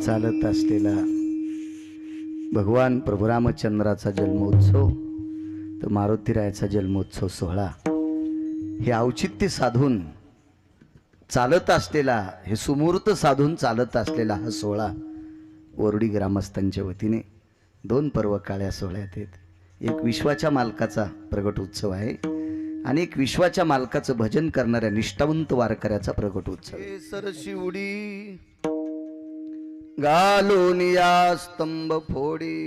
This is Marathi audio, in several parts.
चालत असलेला भगवान प्रभू रामचंद्राचा जन्मोत्सव तर मारुतीरायाचा जन्मोत्सव सोहळा हे औचित्य साधून चालत असलेला, हे सुमुहूर्त साधून चालत असलेला हा सोहळा ओरडी ग्रामस्थांच्या वतीने दोन पर्व काळ्या सोहळ्यात आहेत. एक विश्वाच्या मालकाचा प्रगट उत्सव आहे आणि एक विश्वाच्या मालकाचं भजन करणाऱ्या निष्ठावंत वारकऱ्याचा प्रगट उत्सव. सरशी उडी घालून या स्तंभ फोडी,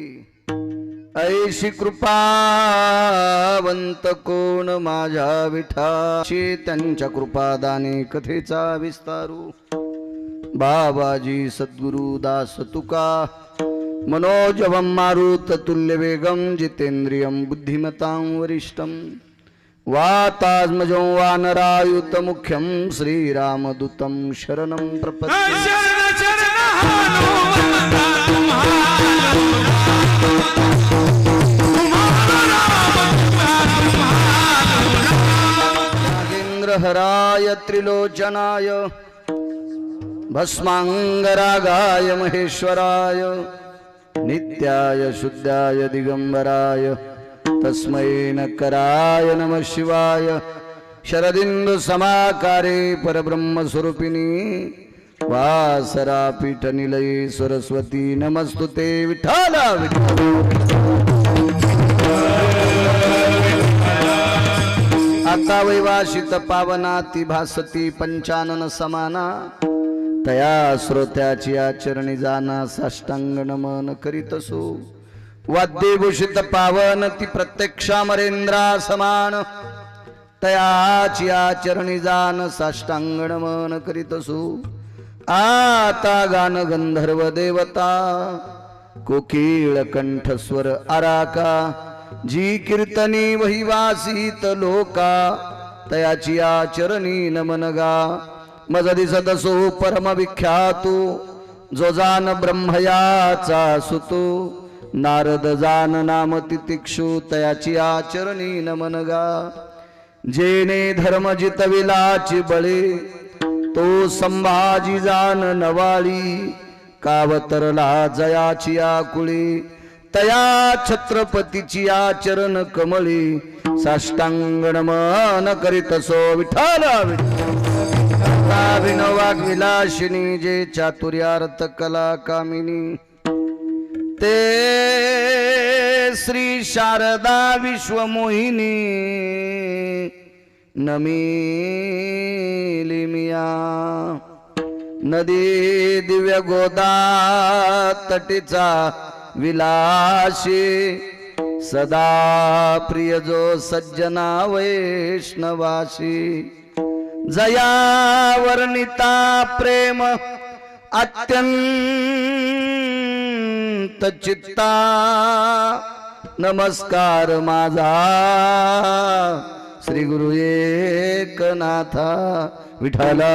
ऐशी कृपावंत कोण माझ्या विठाशी, त्यांच्या कृपादाने कथेचा विस्तारू. बाबाजी सद्गुरु दास तुका, मनोजवं मारुत तुल्य वेगम, जितेंद्रियं बुद्धिमतां वरिष्ठम, वातात्मजं वानरायुत मुख्यं, श्रीरामदूतं शरणं प्रपद्ये. नागेंद्रहराय त्रिलोचनाय, भस्मांगरागाय महेश्वराय, नित्याय शुद्धाय दिगंबराय, तस्मै नकराय नमः शिवाय. शरदिंदु समाकारे परब्रह्मस्वरूपिणी, वासरा पीठ निलये सरस्वती नमस्तुते. विठ्ठला आता वैवाशित पावनाती भासती पंचानन समाना, तया श्रोत्याची आचरणी जाना साष्टांग नमन करीतसो. वाद्यभूषित पावन ती प्रत्यक्षामरेंद्रा समान, तयाची आचरणी जान साष्टांग नमन करीतसो. आता गान गंधर्व देवता, कोकिळ कंठस्वर आराका, जी कीर्तनी वहिवासीत लोका, तयाची आचरणी नमनगा. मज दिसतसो परम विख्यातो, जो जान ब्रह्मयाचा सुतो, नारद जान नाम तितिक्षु, तयाची आचरणी नमनगा. जेने धर्म जितविलाची बळे, तो संभाजी जान नवाळी, कावतरला जयाची आकुळी, तया छत्रपतीची आचरण कमळी, साष्टांग नमन करीतसो. विठ्ठला विनोवाग विलासिनी, जे चातुर्यार्थ कला कामिनी, ते श्री शारदा विश्वमोहिनी, नमिली मिया. नदी दिव्य गोदा तटीचा विलासी, सदा प्रिय जो सज्जना वैष्णवासी. जया वर्णिता प्रेम अत्यंत चित्ता, नमस्कार माझा श्री गुरु एकनाथा. विठ्ठला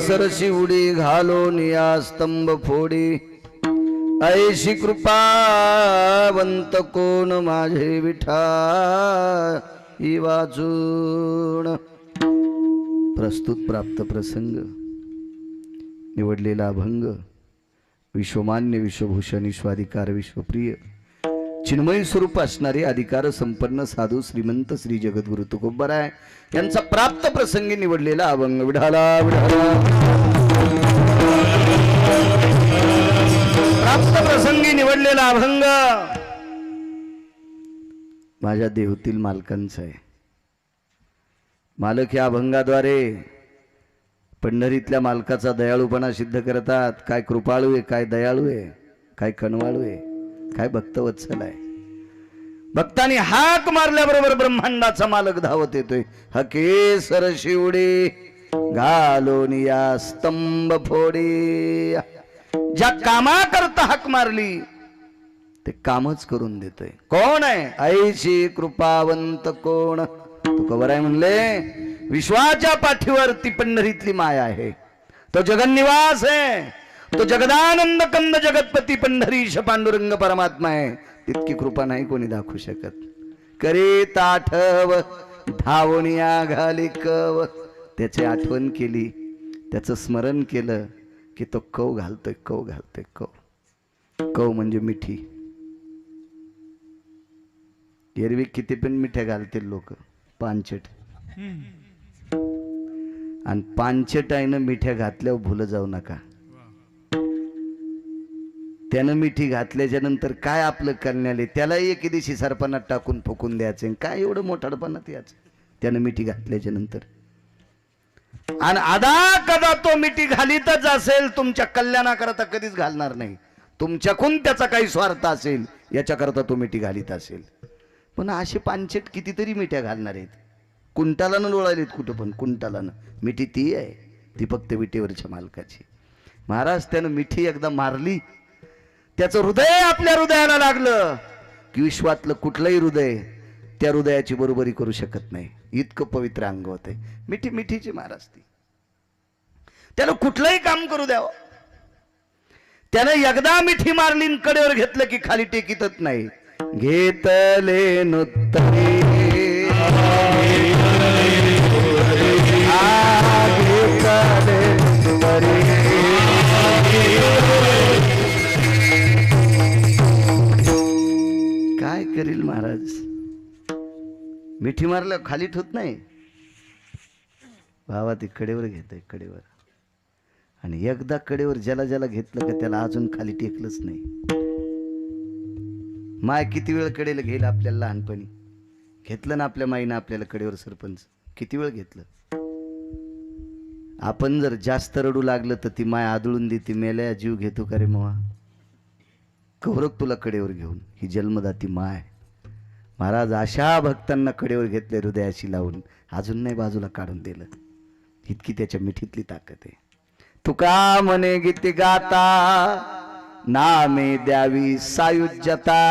सरशी उडी घालून या स्तंभ फोडी, ऐशी कृपावंत कोण माझे विठा ही वाचून. प्रस्तुत प्राप्त प्रसंग निवडलेला अभंग विश्वमान्य विश्वभूषण विश्वाधिकार विश्वप्रिय चिन्मय स्वरूप असणारे अधिकार संपन्न साधू श्रीमंत श्री जगद्गुरु तुकोबराय यांचा प्राप्त प्रसंगी निवडलेला अभंग. विढाला विढाला प्राप्त प्रसंगी निवडलेला अभंग माझ्या देहूतील मालकांचा आहे. मालक या अभंगाद्वारे पंढरीतल्या मालकाचा दयाळूपणा सिद्ध करतात. काय कृपाळू आहे, काय दयाळू आहे, काय कणवाळू आहे, काय भक्तवत्सल आहे. भक्तांनी हाक मारल्याबरोबर ब्रह्मांडाचा मालक धावत येतोय. हके सरशी उडी घालून या स्तंभ फोडी. ज्या कामा करता हाक मारली ते कामच करून देतोय. कोण आहे? ऐशी कृपावंत कोण. तुकोबराय म्हणले, विश्वाच्या पाठीवरती पंढरीतली माया आहे. तो जगन्निवास आहे. तो जगदानंद कंद जगतपती पंढरीश पांडुरंग परमात्मा आहे. तितकी कृपा नाही कोणी दाखवू शकत. करीत आठव धावणिया घाली कव. त्याची आठवण केली, त्याचं स्मरण केलं की तो कव घालतोय, कव घालतोय, कव. कव म्हणजे मिठी. एरवी किती पण मिठ्या घालतील लोक, पानचट. आणि पानचट आईनं मिठ्या घातल्यावर भुलं जाऊ नका. त्यानं मिठी घातल्याच्या नंतर काय आपलं करण्याले, त्याला एके दिवशी सरपणात टाकून फुकून द्यायचं. काय एवढं मोठाडपणात याचं त्यानं मिठी घातल्याच्या नंतर. आणि आदा कदा तो मिठी घालीतच असेल, तुमच्या कल्याणाकरता कधीच घालणार नाही. तुमच्याकडून त्याचा काही स्वार्थ असेल याच्याकरता तो मिठी घालीत असेल. पण असे पानचट कितीतरी मिठ्या घालणार आहेत. कुंटालानं लोळालेत कुठं पण, कुंटालानं. मिठी ती आहे, ती फक्त विटेवरच्या मालकाची. महाराज त्यानं मिठी एकदा मारली, त्याचं हृदय आपल्या हृदयाला लागलं की विश्वातलं कुठलंही हृदय त्या हृदयाची बरोबरी करू शकत नाही. इतकं पवित्र अंग होते. मिठी मिठीची महाराज ती. त्यानं कुठलंही काम करू द्यावं. त्यानं एकदा मिठी मारली कडेवर घेतलं की खाली टेकीतच नाही. घेतले नुत्तरे काय करील महाराज. मिठी मारलं खाली ठेवत नाही. भावा ती कडेवर घेतय, कडेवर. आणि एकदा कडेवर ज्याला ज्याला घेतलं का त्याला अजून खाली टेकलंच नाही. माय किती वेळ कडेला घेईल आपल्याला. लहानपणी घेतलं ना आपल्या माईनं आपल्याला कडेवर सरपंच, किती वेळ घेतलं. आपण जर जास्त रडू लागलं तर ती माय आदळून देते, मेल्या जीव घेतो का रे मवा, कौरक तुला कडेवर घेऊन. ही जन्मदाती माय. महाराज अशा भक्तांना कडेवर घेतले हृदयाशी लावून, अजून नाही बाजूला काढून दिलं. इतकी त्याच्या मिठीतली ताकद आहे. तुका म्हणे गीती गाता, नामे द्यावी सायुज्यता.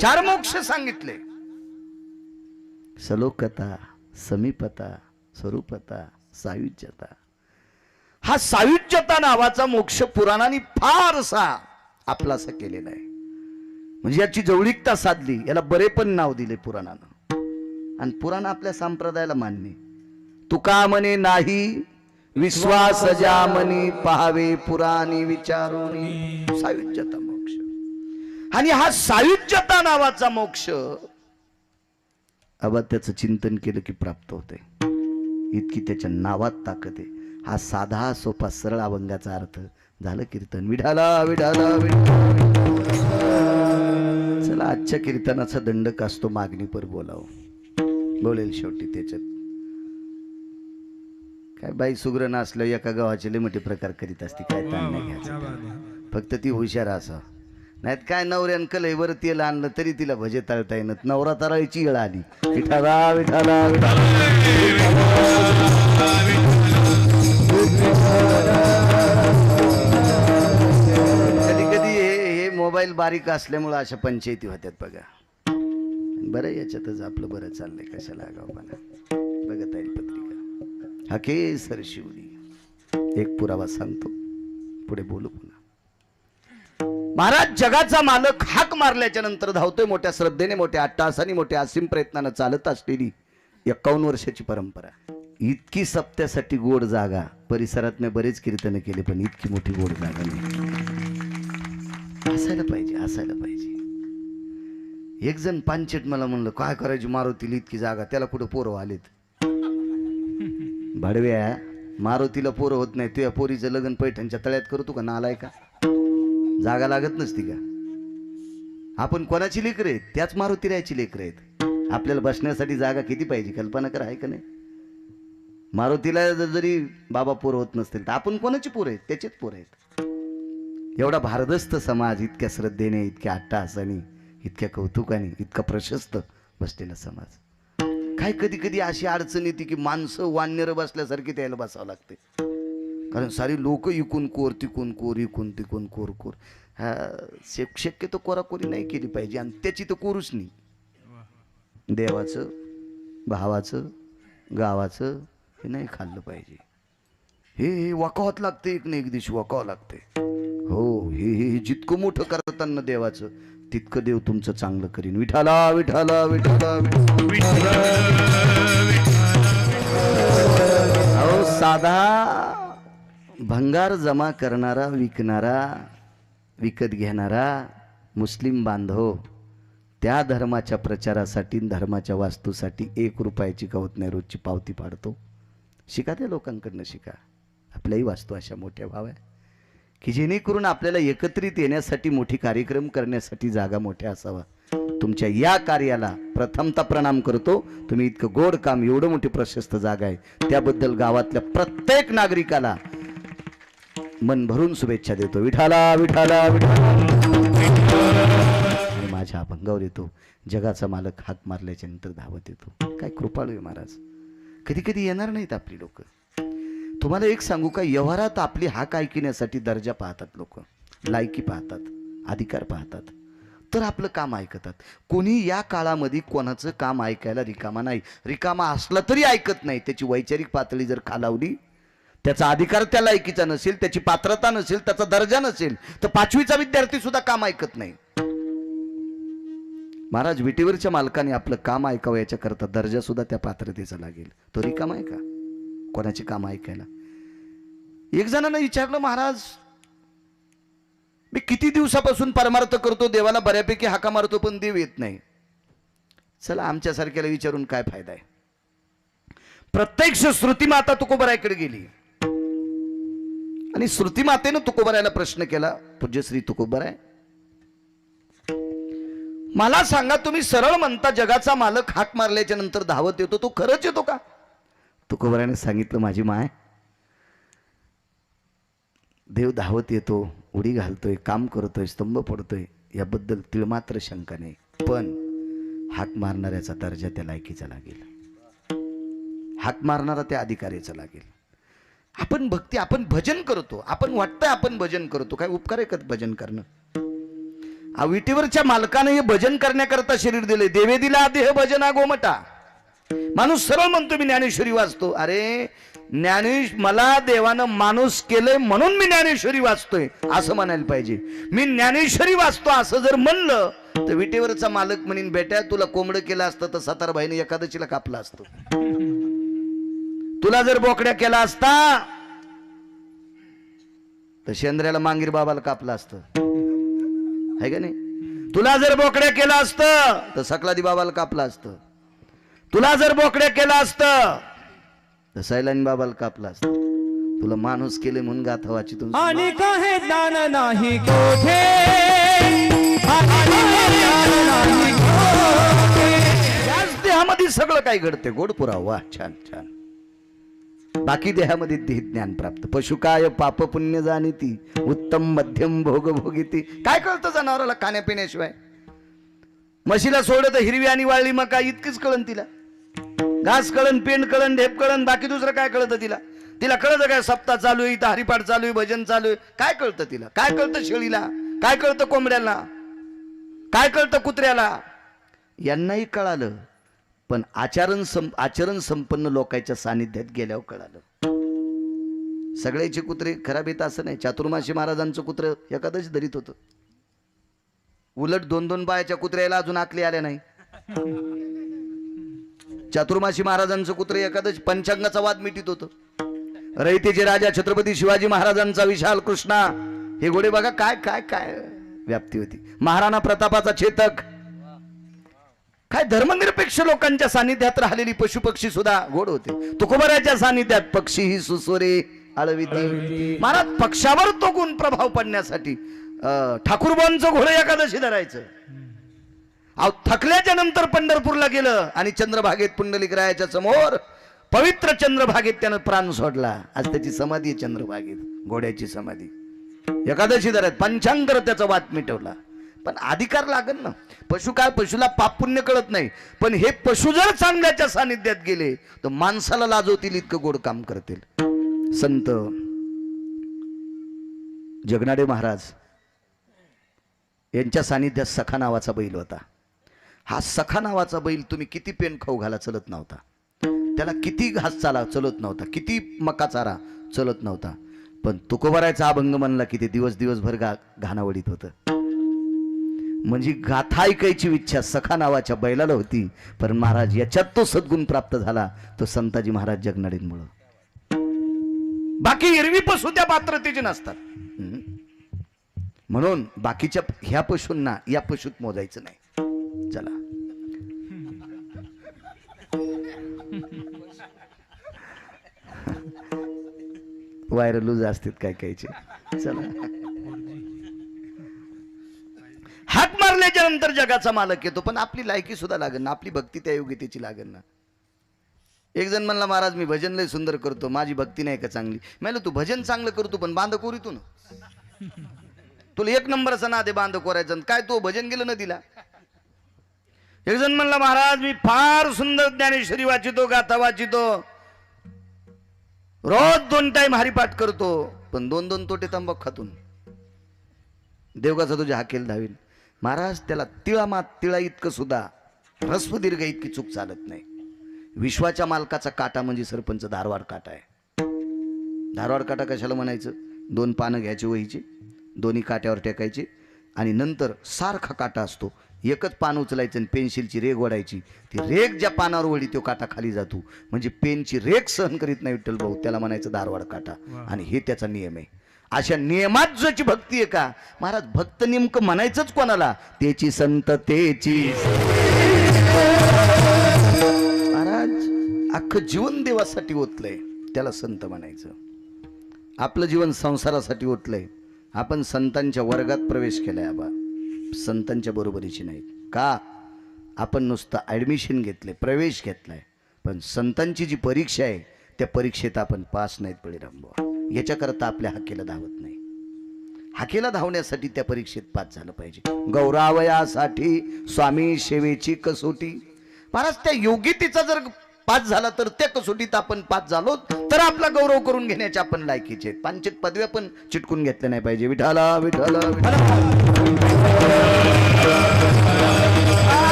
4 मोक्ष सांगितले. सलोकता, समीपता, स्वरूपता, सायुज्यता. हा सायुज्यता नावाचा मोक्ष पुराणांनी फारसा आपलासा केलेला आहे. म्हणजे याची जवळीकता साधली, याला बरे पण नाव दिले पुराणानं. आणि पुराण आपल्या संप्रदायाला मान्य. तुका म्हणे नाही विश्वास जामनी, पाहावे पुराणी विचारोनी. सायुज्यता मोक्ष. आणि हा सायुज्यता नावाचा मोक्ष अबा त्याचं चिंतन केलं की प्राप्त होते. इतकी त्याच्या नावात ताकद आहे. हा साधा सोपा सरळ अभंगाचा अर्थ झालं कीर्तन. विठाला विठाला विठाला. चला आजच्या कीर्तनाचा दंडक असतो मागणी पर बोलावं. बोलेल शेवटी त्याच्यात. काय बाई सुग्रण असलं एका गावाचे लय मोठे प्रकार करीत असते. काय ताण नाही घ्यायचं, फक्त ती हुशार असा. नाहीत काय नवऱ्यान कलईवर तेल आणलं तरी तिला भजे तळता येणं. नवरा तराळीची येळ आली. विठाला विठाला कधी कधी हे मोबाईल बारीक असल्यामुळं अशा पंचायती होत्यात बघा. बरं याच्यातच आपलं बरं चाललंय, कशाला गावपाना. बघत आहे पत्रिका. हके सर शिवली. एक पुरावा सांगतो, पुढे बोलू पुन्हा. महाराज जगाचा मालक हाक मारल्याच्या नंतर धावतोय मोठ्या श्रद्धेने, मोठ्या अट्टहासाने, मोठ्या असीम प्रयत्नानं चालत असलेली 51 वर्षाची परंपरा. इतकी सप्त्यासाठी गोड जागा. परिसरात मी बरेच कीर्तन केले पण इतकी मोठी गोड जागा नाही. असायला पाहिजे, असायला पाहिजे. एक जण पानचेट मला म्हणलं काय करायची मारुतीला इतकी जागा, त्याला कुठं पोरं आलेत. भाडव्या, मारुतीला पोरं होत नाही, तुझ्या पोरीचं लग्न पैठणच्या तळ्यात करतो का नालाय का. जागा लागत नसती का. आपण कोणाची लेकर आहेत, त्याच मारुतीरायाची लेकर आहेत. आपल्याला बसण्यासाठी जागा किती पाहिजे कल्पना करा, आहे का नाही. मारुतीला जरी बाबा पोर होत नसतील तर आपण कोणाची पोर आहेत, त्याचेच पोर आहेत. एवढा भारदस्त समाज, इतक्या श्रद्धेने, इतक्या अट्टहासाने, इतक्या कौतुकाने, इतका प्रशस्त बसलेला समाज. काय कधी कधी अशी अडचण येते की माणसं वानर बसल्यासारखी त्याला बसावं लागते. कारण सारी लोक इकून कोर तिकून कोर, इकून तिकून कोर कोर. हा शक्यतो कोराकोरी नाही केली पाहिजे. आणि त्याची तर कोरूच नाही. देवाचं, भावाचं, गावाचं हे नाही खाल्लं पाहिजे. हे वाकावत लागते, एक ना एक दिवशी वाकावं लागते. हो, हे जितकं मोठं करताना देवाचं तितकं देव तुमचं चांगलं करीन. विठाला विठाला विठाला. अहो साधा भंगार जमा करणारा, विकणारा, विकत घेणारा मुस्लिम बांधव त्या धर्माच्या प्रचारासाठी, धर्माच्या वास्तूसाठी 1 रुपयाची कवत नाही रोजची पावती पाडतो. शिका त्या लोकांकडनं, शिका. आपल्याही वास्तू अशा मोठ्या भाव आहे की जेणेकरून आपल्याला एकत्रित येण्यासाठी, मोठी कार्यक्रम करण्यासाठी जागा मोठ्या असावा. तुमच्या या कार्याला प्रथमतः प्रणाम करतो. तुम्ही इतकं गोड काम, एवढं मोठी प्रशस्त जागा आहे, त्याबद्दल गावातल्या प्रत्येक नागरिकाला मन भरून शुभेच्छा देतो. विठाला विठाला विठाला. आणि माझ्या अभंगावर येतो, जगाचा मालक हाक मारल्याच्या नंतर धावत येतो. काय कृपाळू आहे महाराज. कधी कधी येणार नाहीत आपली लोक. तुम्हाला एक सांगू का, व्यवहारात आपली हाक ऐकण्यासाठी दर्जा पाहतात लोक, लायकी पाहतात, अधिकार पाहतात, तर आपलं काम ऐकतात. कोणी या काळामध्ये कोणाचं काम ऐकायला रिकामा नाही. रिकामा असला तरी ऐकत नाही. त्याची वैचारिक पातळी जर खालावली, त्याचा अधिकार त्या लायकीचा नसेल, त्याची पात्रता नसेल, त्याचा दर्जा नसेल, तर 5वीचा विद्यार्थी सुद्धा काम ऐकत नाही. महाराज विटेवरच्या मालकाने आपलं काम ऐकावं याच्याकरता दर्जा सुद्धा त्या पात्रतेचा लागेल. तो रिकामा आहे का कोणाचे काम ऐकायला? एक जणांना विचारलं, महाराज मी किती दिवसापासून परमार्थ करतो, देवाला बऱ्यापैकी हाका मारतो, पण देव येत नाही. चला आमच्यासारख्याला विचारून काय फायदा आहे. प्रत्यक्ष श्रुतीमाता तुकोबरायकडे गेली आणि श्रुतीमातेनं तुकोबरायला प्रश्न केला, पूज्यश्री तुकोबराय, मला सांगा, तुम्ही सरळ म्हणता जगाचा मालक हाक मारल्याच्या नंतर धावत येतो, तो खरंच येतो का? तुकोबरायने सांगितलं, माझी माय, देव धावत येतो, उडी घालतोय, काम करतोय, स्तंभ पडतोय, याबद्दल तिळमात्र शंका नाही, पण हाक मारणाऱ्याचा दर्जा त्या लायकीचा लागेल, हाक मारणारा त्या अधिकाऱ्याचा लागेल. आपण भक्ती, आपण भजन करतो, आपण वाटतंय आपण भजन करतो, काय उपकार आहे का भजन करणं? विटेवरच्या मालकाने हे भजन करण्याकरता शरीर दिले. देवे दिला देह भजना गोमटा. माणूस सरळ म्हणतो मी ज्ञानेश्वरी वाचतो. अरे मला देवानं माणूस केलंय म्हणून मी ज्ञानेश्वरी वाचतोय असं म्हणायला पाहिजे. मी ज्ञानेश्वरी वाचतो असं जर म्हणलं तर विटेवरचा मालक म्हणेन, बेटा तुला कोंबडं केलं असतं तर सातारबाईने एकादशीला कापला असतो. तुला जर बोकड्या केला असता तर शेंद्र्याला मांगीर बाबाला कापला असतं, आहे का नाही? तुला जर बोकड्या केलं असतं तर सकलादी बाबाला कापला असतं. तुला जर बोकड्या केलं असतं तर सैलानी बाबाला कापला असतं. तुला माणूस केले म्हणून गाथा वाचितून आणि काहे ज्ञान नाही कोठे, त्याच देहामध्ये सगळं काही घडते. गोड पुरावा, वा छान छान. बाकी देहामध्ये देह ज्ञान प्राप्त. पशु काय पाप पुण्य जाणीती, उत्तम मध्यम भोग भोगीती. काय कळतं जनावराला खाण्यापिण्याशिवाय? म्हशीला सोडलं तर हिरवी आणि वाळली मका इतकीच कळन तिला. घास कळन, पेंड कळन, ढेप कळन, बाकी दुसरं काय कळतं तिला? तिला कळतं काय सप्ताह चालू आहे, इथं हरिपाठ चालू आहे, भजन चालू आहे? काय कळतं तिला? काय कळतं शेळीला? काय कळतं कोंबड्याला? काय कळतं कुत्र्याला? यांनाही कळालं, पण आचरण संपन्न लोकांच्या सानिध्यात गेल्यावर कळालं. सगळ्याचे कुत्रे खराब येत असं नाही. चातुर्मासी महाराजांचं कुत्र एकादशी धरीत होतं. उलट 2-2 पायाच्या कुत्र्याला अजून आकली आल्या नाही. चातुर्मासी महाराजांचं कुत्र एकादशी पंचांगाचा वाद मिटित होतं. रयतेचे राजा छत्रपती शिवाजी महाराजांचा विशाल कृष्णा, हे घोडे बघा काय काय काय व्याप्ती होती. महाराणा प्रतापाचा चेतक, काय धर्मनिरपेक्ष लोकांच्या सानिध्यात राहिलेली पशुपक्षी सुद्धा गोड होते. तुकोबराच्या सानिध्यात पक्षी ही सुसोरे आळविती. महाराज पक्षावर तो गुण प्रभाव पडण्यासाठी ठाकूरबांचं घोडं एकादशी धरायचं. थकल्याच्या नंतर पंढरपूरला गेलं आणि चंद्रभागेत पुंडलिकरायाच्या समोर पवित्र चंद्रभागेत त्यानं प्राण सोडला. आज त्याची समाधी आहे चंद्रभागेत, घोड्याची समाधी. एकादशी धरायत पंचांगर त्याचा वाद मिटवला. पण अधिकार लागल ना. पशु काय, पशुला पाप पुण्य कळत नाही, पण हे पशु जर चांगल्याच्या सानिध्यात गेले तर माणसाला लाजवतील इतकं गोड काम करतील. संत जगनाडे महाराज यांच्या सानिध्यात सखा नावाचा बैल होता. हा सखा नावाचा बैल तुम्ही किती पेन खाऊ घाला चलत नव्हता, त्याला किती घास चाला चलत नव्हता, किती मका चारा चलत नव्हता. पण तुकोबरायचा अभंग म्हणला की ते दिवसभर घाणावडीत होतं. म्हणजे गाथा ऐकायची इच्छा सखा नावाच्या बैलाला होती. पण महाराज याच्यात तो सद्गुण प्राप्त झाला, तो संताजी महाराज जगनाडेंमुळं. बाकी एरवी पशु त्या पात्रतेचे नसतात. म्हणून बाकीच्या ह्या पशूंना या पशुत मोजायचं नाही. चला व्हायरलूज असतात काय कायचे. चला हाक मारल्याच्या नंतर जगाचा मालक येतो, पण आपली लायकी सुद्धा लागेल ना, आपली भक्ती त्या योग्यतेची लागेल ना. एक जण म्हणला, महाराज मी भजन लय सुंदर करतो, माझी भक्ती नाही का चांगली. म्हणलं तू भजन चांगलं करतो पण बांध कोरीतून तुला एक नंबरचा नाद आहे बांध कोरायचा, काय तो भजन गेलं ना दिला. एक जण म्हणला, महाराज मी फार सुंदर ज्ञानेश्वरी वाचितो, गाथा वाचितो, रोज 2 टाइम हरिपाठ करतो, पण 2-2 तोटे तंबाखू खातून देवगाचा तुझ्या हाकेल धावीन. महाराज त्याला तिळामात तिळा इतकं सुद्धा ह्रस्व दीर्घ इतकी चूक चालत नाही. विश्वाच्या मालकाचा काटा म्हणजे सरपंच धारवाड काटा आहे. धारवाड काटा कशाला म्हणायचं? 2 पानं घ्यायची वहीची, दोन्ही काट्यावर टेकायची आणि नंतर सारखा काटा असतो, एकच पान उचलायचं आणि पेन्सिलची रेग ओढायची. ती रेग ज्या पानावर ओढी तो काटा खाली जातो, म्हणजे पेनची रेग सहन करीत नाही विठ्ठल भाऊ, त्याला म्हणायचं धारवाड काटा. आणि हे त्याचा नियम आहे. अशा नियमात ज्याची भक्ती आहे का महाराज, भक्त नेमकं म्हणायचंच कोणाला? त्याची संततेची. महाराज अख्खं जीवन देवासाठी ओतलंय, त्याला संत म्हणायचं. आपलं जीवन संसारासाठी ओतलंय. आपण संतांच्या वर्गात प्रवेश केलाय आबा, संतांच्या बरोबरीची नाही. का? आपण नुसतं ॲडमिशन घेतले, प्रवेश घेतलाय, पण संतांची जी परीक्षा आहे त्या परीक्षेत आपण पास नाहीत बळीरामबुवा. याच्याकरता आपल्या हाकेला धावत नाही. हाकेला धावण्यासाठी त्या परीक्षेत पास झालं पाहिजे. गौरावयासाठी स्वामी सेवेची कसोटी. महाराज त्या योग्यतेचा जर पास झाला तर त्या कसोटीत आपण पास झालो तर आपला गौरव करून घेण्याचे आपण लायकीचे. 5 पदव्या पण चिटकून घेतल्या नाही पाहिजे. विठाला विठाला विठाला.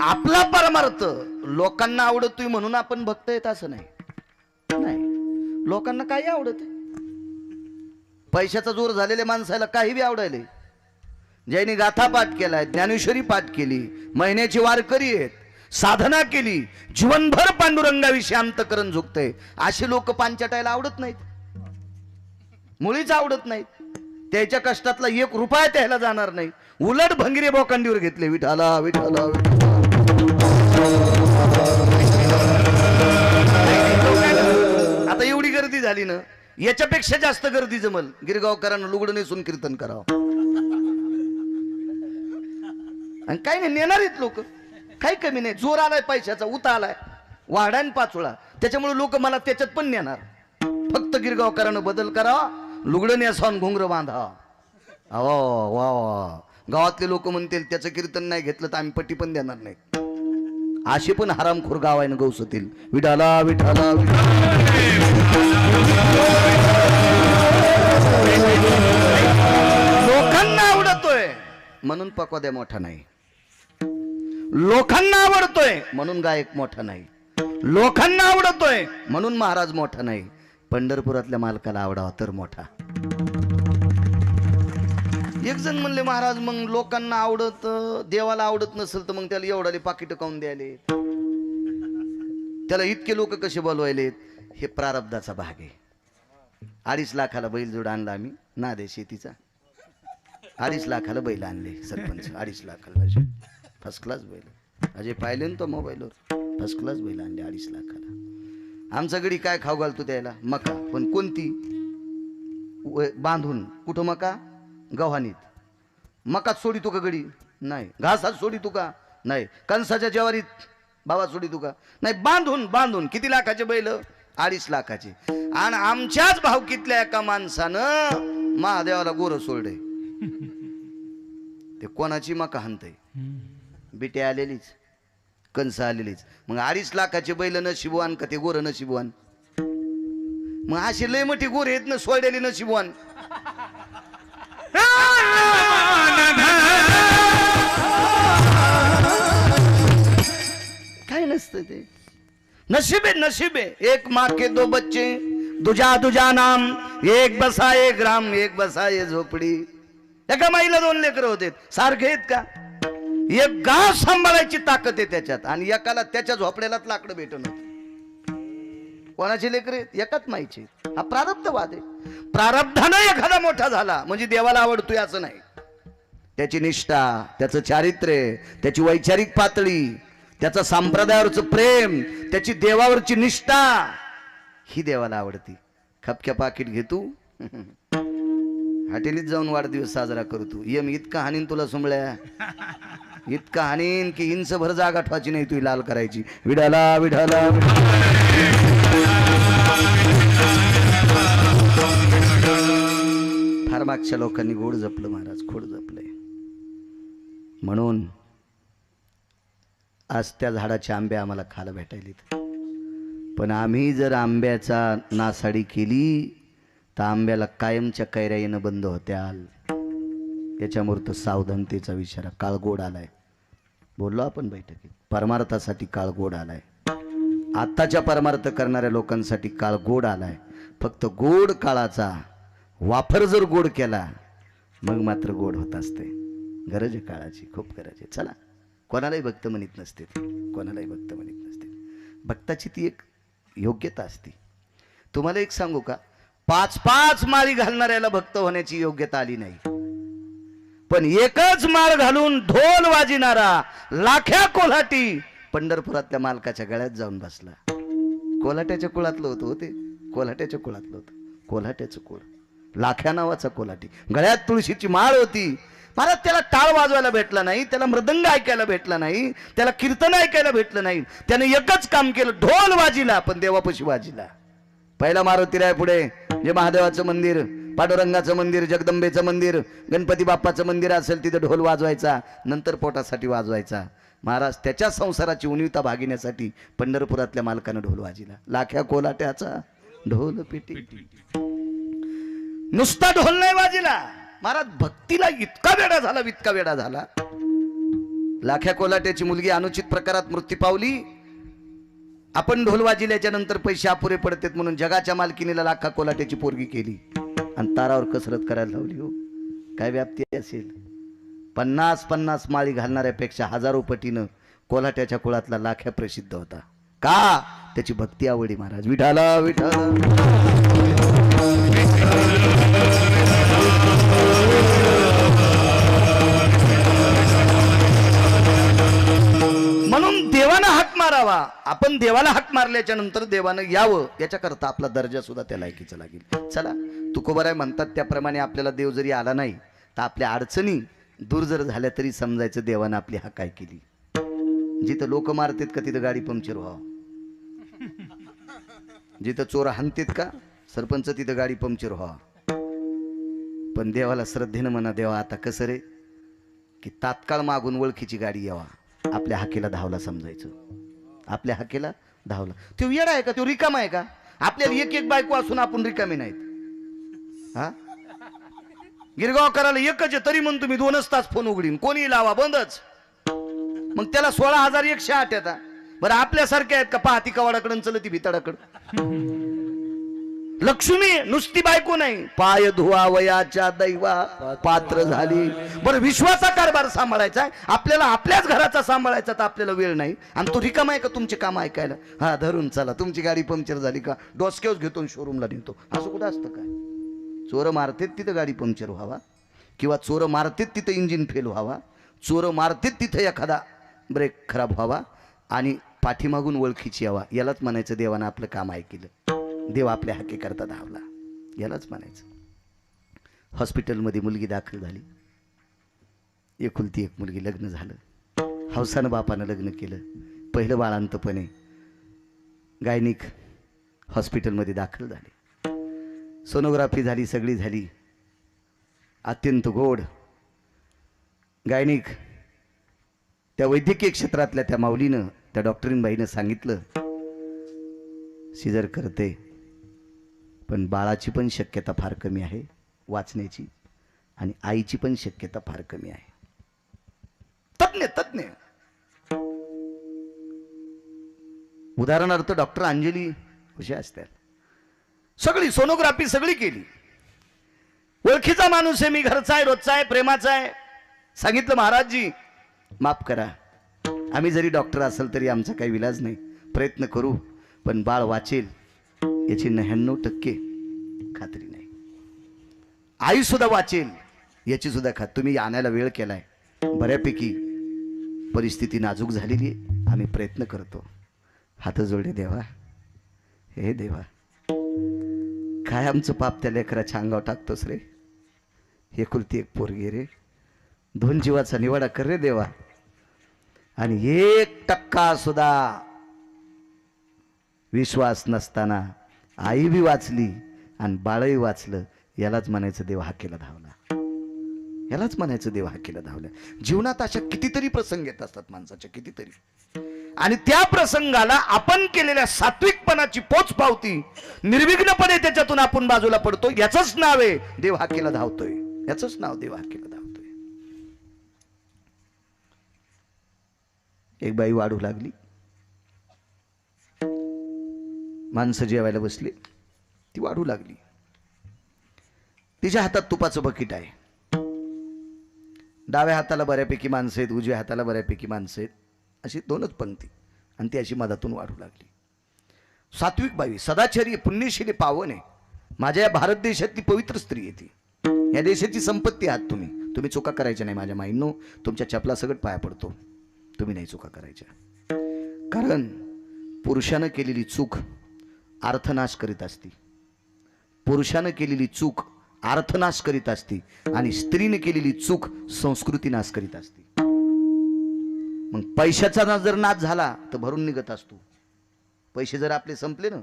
आपला परमार्थ लोकांना आवडतोय म्हणून आपण भक्त येत असं नाही. लोकांना काही आवडत, पैशाचा जोर झालेल्या माणसाला काही बी आवडायले. ज्यांनी गाथा पाठ केलाय, ज्ञानेश्वरी पाठ केली, महिन्याची वारकरी आहेत, साधना केली, जीवनभर पांडुरंगाविषयी अंतकरण झुकतंय, असे लोक पांचाटायला आवडत नाहीत, मुळीच आवडत नाहीत. त्याच्या कष्टातला 1 रुपया त्याला जाणार नाही. उलट भंगिरे बोकांडीवर घेतले. विठाला विठाला विठाला. आता एवढी गर्दी झाली ना, याच्यापेक्षा जास्त गर्दी जमल गिरगावकरांना लुगडं नेसून कीर्तन करावं. आणि काही नाही, नेणार आहेत लोक, काही कमी नाही. जोर आलाय पैशाचा, उता आलाय, वाढान पाचोळा, त्याच्यामुळे लोक मला त्याच्यात पण नेणार. फक्त गिरगावकरांना बदल करावा, लुगडं नेसावून घुंगर बांधा. अहो वा वा, गावातले लोक म्हणतील त्याचं कीर्तन नाही घेतलं तर आम्ही पट्टी पण देणार नाही. असे पण हरामखोर गावायनं गौसतील. विठाला विठाला लोकांना आवडतोय म्हणून पकवाद्या मोठा नाही, लोकांना आवडतोय म्हणून गायक मोठा नाही, लोकांना आवडतोय म्हणून महाराज मोठा नाही. पंढरपुरातल्या मालकाला आवडावा तर मोठा. एक जण म्हणले, महाराज मग लोकांना आवडत, देवाला आवडत नसेल तर मग त्याला एवढाले पाकिट काऊन द्यायले, त्याला इतके लोक कसे बोलवायलेत? हे प्रारब्धाचा भाग आहे. 2.5 लाखाला बैल जोड आणला आम्ही, नादे शेतीचा. 2.5 लाखाला बैल आणले सरपंच. 2.5 लाखाला फर्स्ट क्लास बैल. अजय पाहिले ना तो मोबाईलवर, फर्स्ट क्लास बैल आणले 2.5 लाखाला. आमचा गडी काय खाऊ घालतो त्याला? मका. पण कोणती? बांधून. कुठं मका? गव्हाणीत. मकात सोडितो का गडी? नाही. घासात सोडितो का? नाही. कणसाच्या ज्वारीत बाबा सोडितो का? नाही. बांधून. बांधून. किती लाखाचे बैल? 2.5 लाखाचे. आणि आमच्याच भावकीतल्या एका माणसानं महादेवाला गोरं सोडले. ते कोणाची मका हाणतय? बिटे आलेलीच, कणस आलेलीच. मग 2.5 लाखाचे बैल नशिबवान का ते गोरं नशिबवान? मग अशी लय मोठी गोर आहेत ना सोडलेली नशिबवान. काय नसतं ते. नशीब आहे, नशीब आहे. 1 माँ के 2 बच्चे, दुजा दुजा नाम, एक बसा एक राम, एक बसा ये झोपडी. एका माईला 2 लेकरं होते. सारखे आहेत का? एक गाव सांभाळायची ताकद आहे त्याच्यात, आणि एकाला त्याच्या झोपड्यालाच लाकडं भेटणं. कोणाचे लेकरे एकाच माईचे. हा प्रारब्धवाद आहे. प्रारब्धानं एखादा मोठा झाला म्हणजे देवाला आवडतोय असं नाही. त्याची निष्ठा, त्याचं चारित्र्य, त्याची वैचारिक पातळी, त्याचं संप्रदायावरचं प्रेम, त्याची देवावरची निष्ठा ही देवाला आवडती. खपक्या पाकिट घेतू हॉटेलीत जाऊन वाढदिवस साजरा करतो. यम इतका हानीन तुला सुंबळ्या, इतका हानीन की इंच भर जागा ठवायची नाही, तुही लाल करायची. विडाला विडाला फार मागच्या लोकांनी गोड जपलं महाराज, खोड जपलंय. म्हणून आज त्या झाडाचे आंबे आम्हाला खायला भेटायलेत. पण आम्ही जर आंब्याचा नासाडी केली तर आंब्याला कायमच्या कैऱ्या येणं बंद होत्याल. याच्यामुळे तर सावधानतेचा विचार. काळ गोड आलाय, बोललो आपण बैठकीत. परमार्थासाठी काळ गोड आलाय. आत्ताच्या परमार्थ करणाऱ्या लोकांसाठी काळ गोड आलाय. फक्त गोड काळाचा वापर जर गोड केला मग मात्र गोड होत असते. गरज आहे काळाची, खूप गरज आहे. चला, कोणालाही भक्त म्हणत नसते, कोणालाही भक्त म्हणत नसते. भक्ताची ती एक योग्यता असते. तुम्हाला एक सांगू का, 5-5 माळी घालणाऱ्याला भक्त होण्याची योग्यता आली नाही. पण एकच माळ घालून ढोल वाजिणारा लाख्या कोल्हाटी पंढरपुरातल्या मालकाच्या गळ्यात जाऊन बसला. कोल्हाट्याच्या कुळातलं होतं होते, कोल्हाट्याच्या कुळातलं होतं. कोल्हाट्याचं कुळ, लाख्या नावाचा कोल्हाटी. गळ्यात तुळशीची माळ होती. महाराज त्याला टाळ वाजवायला भेटला नाही, त्याला मृदंग ऐकायला भेटला नाही, त्याला कीर्तन ऐकायला भेटलं नाही. त्याने एकच काम केलं, ढोल वाजिला, पण देवापाशी वाजिला. पहिला मारुतीराय पुढे जे महादेवाचं मंदिर, पांडुरंगाचं मंदिर, जगदंबेचं मंदिर, गणपती बाप्पाचं मंदिर असेल तिथे ढोल वाजवायचा, नंतर पोटासाठी वाजवायचा. महाराज त्याच्या संसाराची उणीवता भागिण्यासाठी पंढरपुरातल्या मालकानं ढोल वाजिला. लाख्या कोल्हाट्याचा ढोल पेटी. नुसता ढोल नाही वाजिला महाराज, भक्तीला इतका वेडा झाला, इतका वेडा झाला. लाख्या कोल्हाट्याची मुलगी अनुचित प्रकारात मृत्यू पावली. आपण ढोल वाजिल्याच्या नंतर पैसे अपुरे पडतात म्हणून जगाच्या मालकीनीला लाखा कोल्हाट्याची पोरगी केली आणि तारावर कसरत करायला लावली. हो, काय व्याप्ती असेल. 50-50 माळी घालणाऱ्यापेक्षा हजारो पटीनं कोल्हाट्याच्या कुळातला लाख्या प्रसिद्ध होता. का? त्याची भक्ती आवडी महाराज. विठाला विठाला म्हणून देवानं हाक मारावा. आपण देवाला हाक मारल्याच्या नंतर देवानं यावं, याच्याकरता आपला दर्जा सुद्धा त्या लायकीचा लागेल. चला, तुकोबाराय म्हणतात त्याप्रमाणे आपल्याला देव जरी आला नाही तर आपल्या अडचणी दूर जर झाल्या तरी समजायचं देवानं आपली हाक काय केली. जिथं लोक मारतात का तिथं गाडी पंक्चर व्हावं, जिथं चोर हाणतात का सरपंच तिथं गाडी पंक्चर व्हावं. पण देवाला श्रद्धेनं म्हणा, देवा आता कसं रे, की तात्काळ मागून ओळखीची गाडी यावा, आपल्या हाकेला धावला समजायचं. आपल्या हाकेला धावला. तो येडा आहे का, तो रिकामा आहे का? आपल्याला एक एक बायको असून आपण रिकामी नाहीत. हा, गिरगाव करायला एकच आहे तरी म्हणून तुम्ही 2च तास फोन उघडीन, कोणी लावा बंदच. मग त्याला 16,108 येतात. बरं आपल्यासारख्या आहेत का पाहती कवाडाकडून चलती भिताडाकडं. लक्ष्मी नुसती बायको नाही, पाय धुवावयाच्या दैवा पात्र झाली. बरं विश्वाचा कारभार सांभाळायचा, आपल्याला आपल्याच घराचा सांभाळायचा, तर आपल्याला वेळ नाही. आणि तो रिकामा आहे का तुमचे काम ऐकायला? हा धरून चला, तुमची गाडी पंक्चर झाली का डोसक्यावर घेतो शोरूमला नेतो. असं कुठं असतं काय? चोर मारतेत तिथं गाडी पंक्चर व्हावा, किंवा चोर मारतेत तिथं इंजिन फेल व्हावा, चोर मारतेत तिथं एखादा ब्रेक खराब व्हावा आणि पाठीमागून ओळखीची यावा. यालाच म्हणायचं देवानं आपलं काम ऐकलं, देव आपल्या हाके करता धावला, यालाच म्हणायचं. हॉस्पिटलमध्ये मुलगी दाखल झाली, एकुलती एक मुलगी, लग्न झालं. हौसानं बापानं लग्न केलं. पहिलं बाळांतपणे गायनिक हॉस्पिटलमध्ये दाखल झाले. सोनोग्राफी झाली, सगळी झाली. अत्यंत गोड गायनिक त्या वैद्यकीय क्षेत्रातल्या त्या माऊलीनं, त्या डॉक्टरीनबाईनं सांगितलं सिजर करते, पण बाळाची पण शक्यता फार कमी आहे वाचण्याची, आणि आईची पण शक्यता फार कमी आहे. तज्ञ उदाहरणार्थ डॉक्टर अंजली कशी असतात, सगळी सोनोग्राफी सगळी केली. ओळखीचा माणूस आहे, मी घरचा आहे, रोजचा आहे, प्रेमाचा आहे. सांगितलं महाराजजी माफ करा, आम्ही जरी डॉक्टर असेल तरी आमचा काही विलाज नाही, प्रयत्न करू, पण बाळ वाचेल याची 99% खात्री नाही. आई सुद्धा वाचेल याची सुद्धा तुम्ही आणायला वेळ केलाय. बऱ्यापैकी परिस्थिती नाजूक झालेली आहे. आम्ही प्रयत्न करतो. हात जोडे देवा, हे देवा, काय आमचं पाप त्या लेकराच्या अंगावर टाकतोस रे. एकुलती एक पोरगी रे, 2 जीवाचा निवाडा कर रे देवा. आणि 1% सुद्धा विश्वास नसताना आई बी वाचली आणि बाळही वाचलं. यालाच म्हणायचं देव हाकेला धावला. यालाच म्हणायचं देव हाकेला धावला. जीवनात अशा कितीतरी प्रसंग येत असतात माणसाच्या, कितीतरी. आणि त्या प्रसंगाला आपण केलेल्या सात्विकपणाची पोचपावती, निर्विघ्नपणे त्याच्यातून आपण बाजूला पडतो. याचंच नाव आहे देव हाकेला धावतोय. याचंच नाव देव हाकेला धावतोय. एक बाई वाढू लागली. माणसं जेवायला बसली. ती वाढू लागली. तिच्या हातात तुपाचं बकेट आहे. डाव्या हाताला बऱ्यापैकी माणसं आहेत, उजव्या हाताला बऱ्यापैकी माणसं आहेत. अशी 2च पंक्ती. आणि ती अशी मधातून वाढू लागली. सात्विक बाई, सदाचारी, पुण्यशीली, पावन आहे. माझ्या या भारत देशातली पवित्र स्त्री आहे ती. या देशाची संपत्ती आहात तुम्ही. तुम्ही चुका करायच्या नाही माझ्या माईंनो. तुमच्या चपला सगळं पाया पडतो. तुम्ही नाही चुका करायच्या. कारण पुरुषानं केलेली चूक अर्थनाश करीत असती. पुरुषानं केलेली चूक अर्थनाश करीत असती आणि स्त्रीने केलेली चूक संस्कृती नाश करीत असती. मग पैशाचा जर नाश झाला तर भरून निघत असतो. पैसे जर आपले संपले ना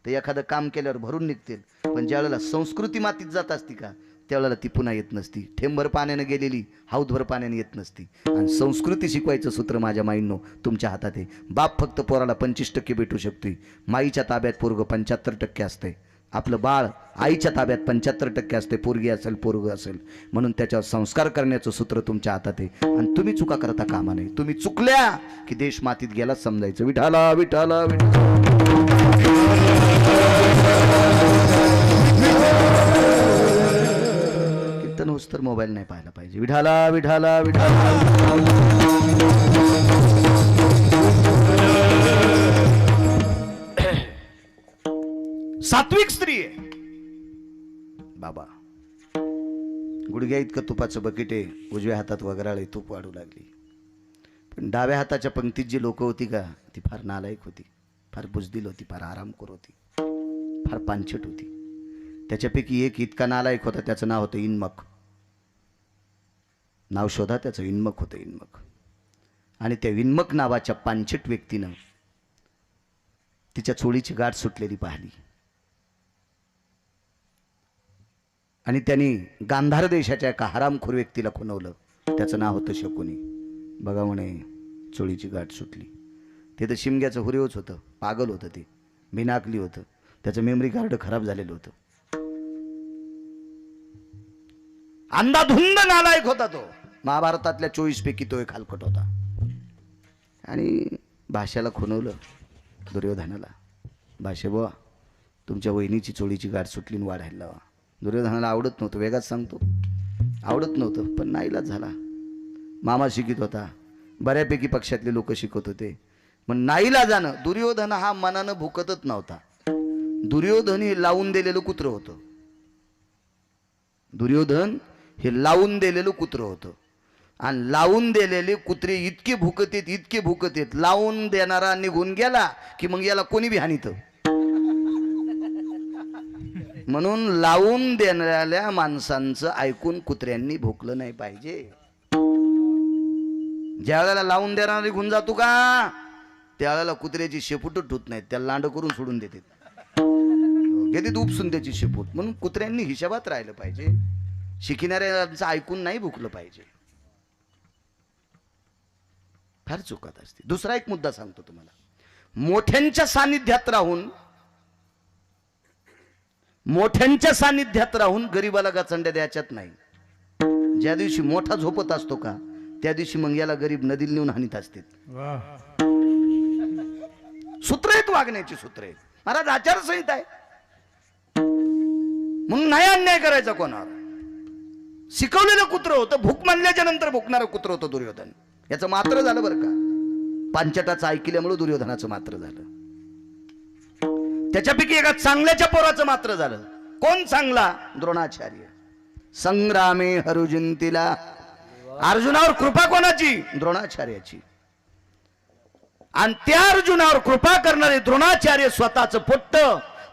तर एखादं काम केल्यावर भरून निघतील. पण ज्या वेळेला संस्कृती मातीत जात असती का त्यावेळेला ती पुन्हा येत नसती. ठेंबर पाण्यानं गेलेली हाऊदभर पाण्याने येत नसती. आणि संस्कृती शिकवायचं सूत्र माझ्या माईंनो तुमच्या हातात आहे. बाप फक्त पोराला 25% भेटू शकतोय. माईच्या ताब्यात पोरग 75% असते. आपलं बाळ आईच्या ताब्यात 75% असते. पोरगी असेल पोरग असेल. म्हणून त्याच्यावर संस्कार करण्याचं सूत्र तुमच्या हातात आहे. आणि तुम्ही चुका करता कामा नये. तुम्ही चुकल्या की देश मातीत गेलाच समजायचं. विठाला विठाला विठाला. कीर्तन होस तर मोबाईल नाही पाहायला पाहिजे. विठाला विठाला विठाला. सात्विक स्त्री आहे बाबा. गुडघ्या इतकं तुपाचं बकेट आहे. उजव्या हातात वगराळे तूप वाढू लागली. पण डाव्या हाताच्या पंक्तीत जी लोक होती का ती फार नालायक होती, फार बुजदिल होती, फार आरामखोर होती, फार पांचट होती. त्याच्यापैकी एक इतका नालायक होता. त्याचं नाव होतं इन्मक. नाव शोधा त्याचं. इन्मक होतं, इन्मक. आणि त्या इन्मक नावाच्या पांचट व्यक्तीनं तिच्या चोळीची गाठ सुटलेली पाहिली. आणि त्यांनी गांधार देशाच्या एका हरामखोर व्यक्तीला खुणवलं. त्याचं नाव होतं शकुनी. बघा म्हणे चोळीची गाठ सुटली. ते तर शिमग्याचं हुरेवच होतं. पागल होतं ते. बिनाकली होतं. त्याचं मेमरी कार्ड खराब झालेलं होतं. अंधाधुंद नालायक होता तो. महाभारतातल्या 24 पैकी तो एक हलकट होता. आणि भाषेला खुणवलं दुर्योधनाला. भाषे बुवा तुमच्या वहिनीची चोळीची गाठ सुटली आणि वाढायला लावा. दुर्योधनाला आवडत नव्हतं. वेगाच सांगतो, आवडत नव्हतं. पण नाईलाज झाला. मामा शिकित होता. बऱ्यापैकी पक्षातले लोक शिकत होते. पण नाईलाजानं दुर्योधन हा मनानं भुकतच नव्हता. दुर्योधन हे लावून दिलेलं कुत्रं होतं. दुर्योधन हे लावून दिलेलं कुत्रं होतं. आणि लावून दिलेले कुत्रे इतके भुकत आहेत, इतके भुकत आहेत. लावून देणारा निघून गेला की मग याला कोणी बी हानीत. म्हणून लावून देणाऱ्या माणसांचं ऐकून कुत्र्यांनी भुकलं नाही पाहिजे. ज्या वेळेला लावून देणारा निघून जातो का त्यावेळेला कुत्र्याची शेपूटच होत नाहीत. त्याला लांड करून सोडून देतात. घेतात उपसून त्याची शेपूट. म्हणून कुत्र्यांनी हिशोबात राहिलं पाहिजे. शिकणाऱ्यांचं ऐकून नाही भुकलं पाहिजे. फार चुकत असते. दुसरा एक मुद्दा सांगतो तुम्हाला. मोठ्यांच्या सानिध्यात राहून गरीबाला गाचंड्या द्यायच्यात नाही. ज्या दिवशी मोठा झोपत असतो का त्या दिवशी मग याला गरीब नदीला नेऊन हानीत असते. सूत्र आहेत, वागण्याची सूत्र आहेत. महाराज आचारसंहिता आहे. म्हणून नाही अन्याय करायचा कोणावर. शिकवलेलं कुत्र होतं. भूक मानल्याच्या नंतर भुकणारं कुत्र होतं दुर्योधन. याचं मात्र झालं बरं का. पांचटाचं ऐकल्यामुळे दुर्योधनाचं मात्र झालं. त्याच्यापैकी एका चांगल्याच्या पोराचं मात्र झालं. कोण चांगला? द्रोणाचार्य. संग्रामे हरुजिंतीला. अर्जुनावर कृपा कोणाची? द्रोणाचार्याची. आणि त्या अर्जुनावर कृपा करणारे द्रोणाचार्य स्वतःच पोट्ट